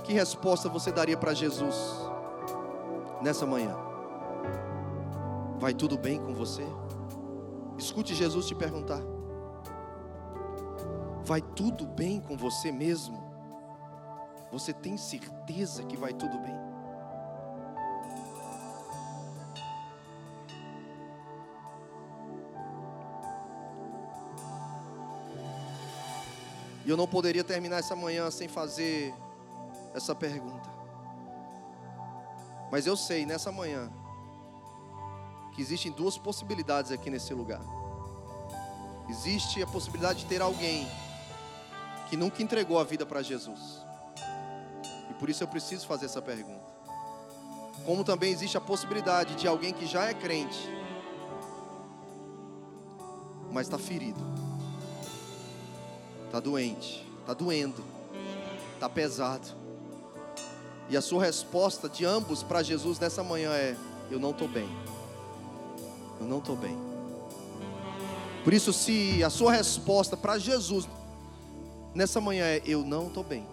Que resposta você daria para Jesus nessa manhã? Vai tudo bem com você? Escute Jesus te perguntar: vai tudo bem com você mesmo? Você tem certeza que vai tudo bem? E eu não poderia terminar essa manhã sem fazer essa pergunta. Mas eu sei nessa manhã que existem duas possibilidades aqui nesse lugar. Existe a possibilidade de ter alguém que nunca entregou a vida para Jesus. E por isso eu preciso fazer essa pergunta. Como também existe a possibilidade de alguém que já é crente, mas está ferido, está doente, está doendo, está pesado. E a sua resposta de ambos para Jesus nessa manhã é: eu não estou bem. Eu não estou bem. Por isso, se a sua resposta para Jesus nessa manhã é: eu não estou bem,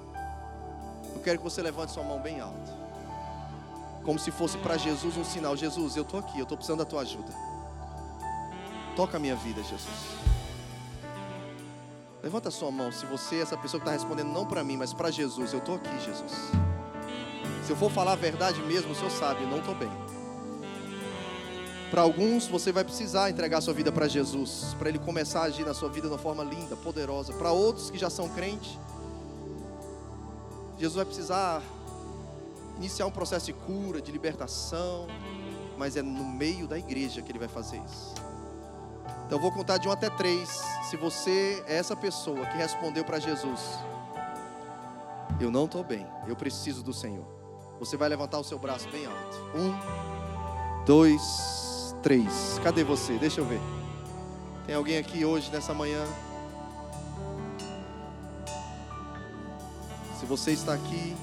eu quero que você levante sua mão bem alto, como se fosse para Jesus um sinal: Jesus, eu estou aqui, eu estou precisando da tua ajuda. Toca a minha vida, Jesus. Levanta a sua mão se você é essa pessoa que está respondendo não para mim, mas para Jesus. Eu estou aqui, Jesus. Se eu for falar a verdade mesmo, o Senhor sabe, eu não estou bem. Para alguns, você vai precisar entregar sua vida para Jesus, para Ele começar a agir na sua vida de uma forma linda, poderosa. Para outros que já são crentes, Jesus vai precisar iniciar um processo de cura, de libertação, mas é no meio da igreja que Ele vai fazer isso. Então eu vou contar de 1 até 3. Se você é essa pessoa que respondeu para Jesus: eu não estou bem, eu preciso do Senhor, você vai levantar o seu braço bem alto. 1, 2, 3. Cadê você? Deixa eu ver. Tem alguém aqui hoje, nessa manhã? Se você está aqui,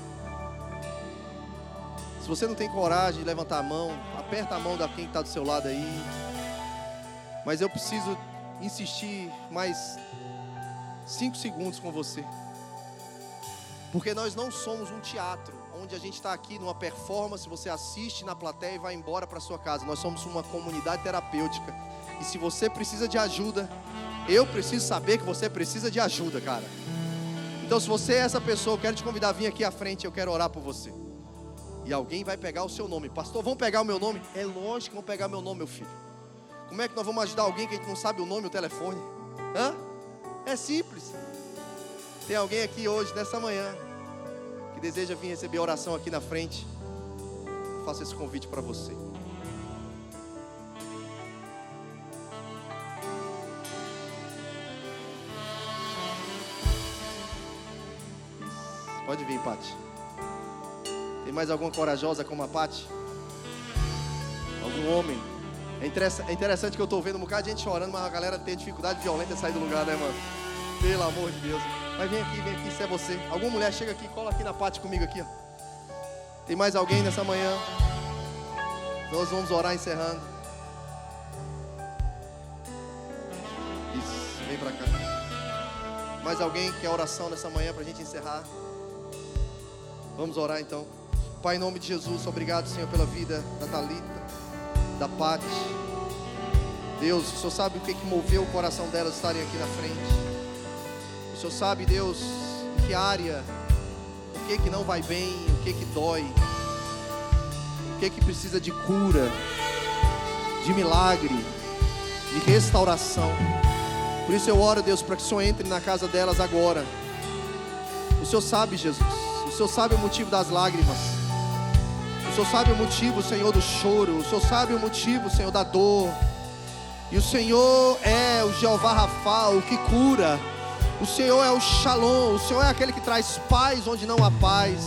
se você não tem coragem de levantar a mão, aperta a mão de quem está do seu lado aí. Mas eu preciso insistir mais 5 segundos com você. Porque nós não somos um teatro, onde a gente está aqui numa performance, você assiste na plateia e vai embora para sua casa. Nós somos uma comunidade terapêutica. E se você precisa de ajuda, eu preciso saber que você precisa de ajuda, cara. Então se você é essa pessoa, eu quero te convidar a vir aqui à frente, eu quero orar por você. E alguém vai pegar o seu nome. Pastor, vão pegar o meu nome? É lógico que vão pegar meu nome, meu filho. Como é que nós vamos ajudar alguém que a gente não sabe o nome e o telefone? É simples. Tem alguém aqui hoje, nessa manhã, que deseja vir receber oração aqui na frente? Eu faço esse convite para você. Isso. Pode vir, Pati. Tem mais alguma corajosa como a Pati? Algum homem? É interessante que eu estou vendo um bocado de gente chorando, mas a galera tem dificuldade violenta de sair do lugar, né, mano? Pelo amor de Deus. Mas vem aqui, se é você. Alguma mulher chega aqui, cola aqui na Pati comigo aqui, ó. Tem mais alguém nessa manhã? Nós vamos orar encerrando. Isso, vem pra cá. Mais alguém que quer oração nessa manhã pra gente encerrar? Vamos orar então. Pai, em nome de Jesus, obrigado, Senhor, pela vida da Thalita, da Pati. Deus, o Senhor sabe o que moveu o coração delas estarem aqui na frente. O Senhor sabe, Deus, em que área, o que não vai bem, o que dói, o que precisa de cura, de milagre, de restauração. Por isso eu oro, Deus, para que o Senhor entre na casa delas agora. O Senhor sabe, Jesus, o Senhor sabe o motivo das lágrimas. O Senhor sabe o motivo, Senhor, do choro. O Senhor sabe o motivo, Senhor, da dor. E o Senhor é o Jeová Rafa, o que cura. O Senhor é o Shalom. O Senhor é aquele que traz paz onde não há paz.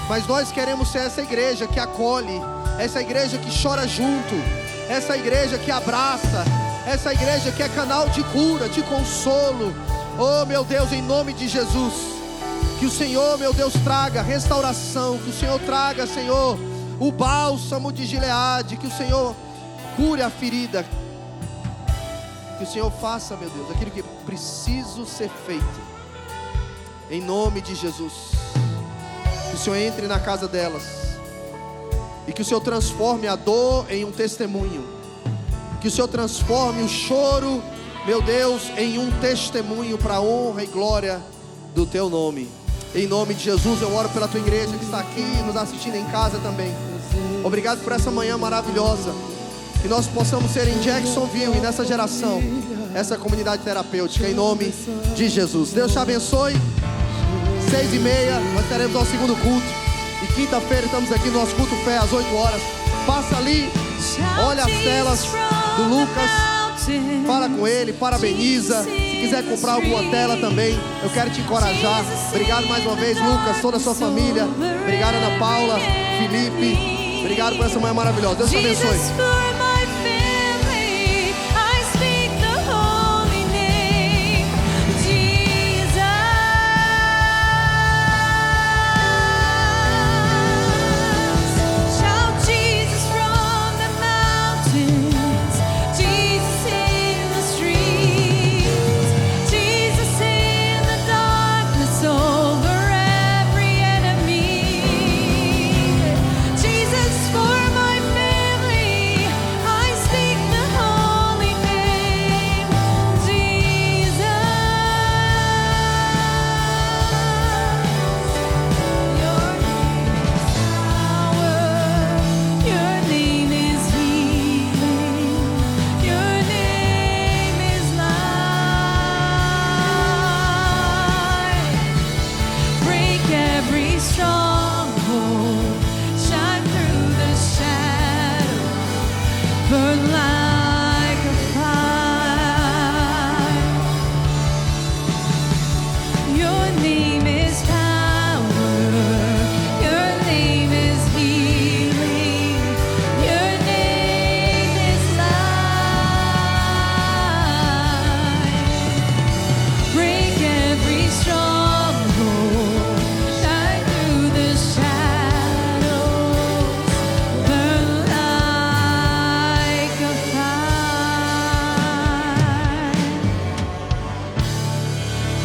Mas nós queremos ser essa igreja que acolhe, essa igreja que chora junto, essa igreja que abraça, essa igreja que é canal de cura, de consolo. Oh, meu Deus, em nome de Jesus, que o Senhor, meu Deus, traga restauração. Que o Senhor traga, Senhor, o bálsamo de Gileade. Que o Senhor cure a ferida. Que o Senhor faça, meu Deus, aquilo que precisa ser feito. Em nome de Jesus. Que o Senhor entre na casa delas. E que o Senhor transforme a dor em um testemunho. Que o Senhor transforme o choro, meu Deus, em um testemunho para a honra e glória do Teu nome. Em nome de Jesus, eu oro pela Tua igreja que está aqui nos assistindo em casa também. Obrigado por essa manhã maravilhosa. Que nós possamos ser em Jacksonville e nessa geração, essa comunidade terapêutica, em nome de Jesus. Deus te abençoe. 6h30, nós teremos nosso segundo culto. E quinta-feira estamos aqui no nosso culto fé às 8 horas. Passa ali, olha as telas do Lucas, fala com ele, parabeniza. Se quiser comprar alguma tela também, eu quero te encorajar. Obrigado mais uma vez, Lucas, toda a sua família. Obrigado, Ana Paula, Felipe. Obrigado por essa manhã maravilhosa. Deus te abençoe. la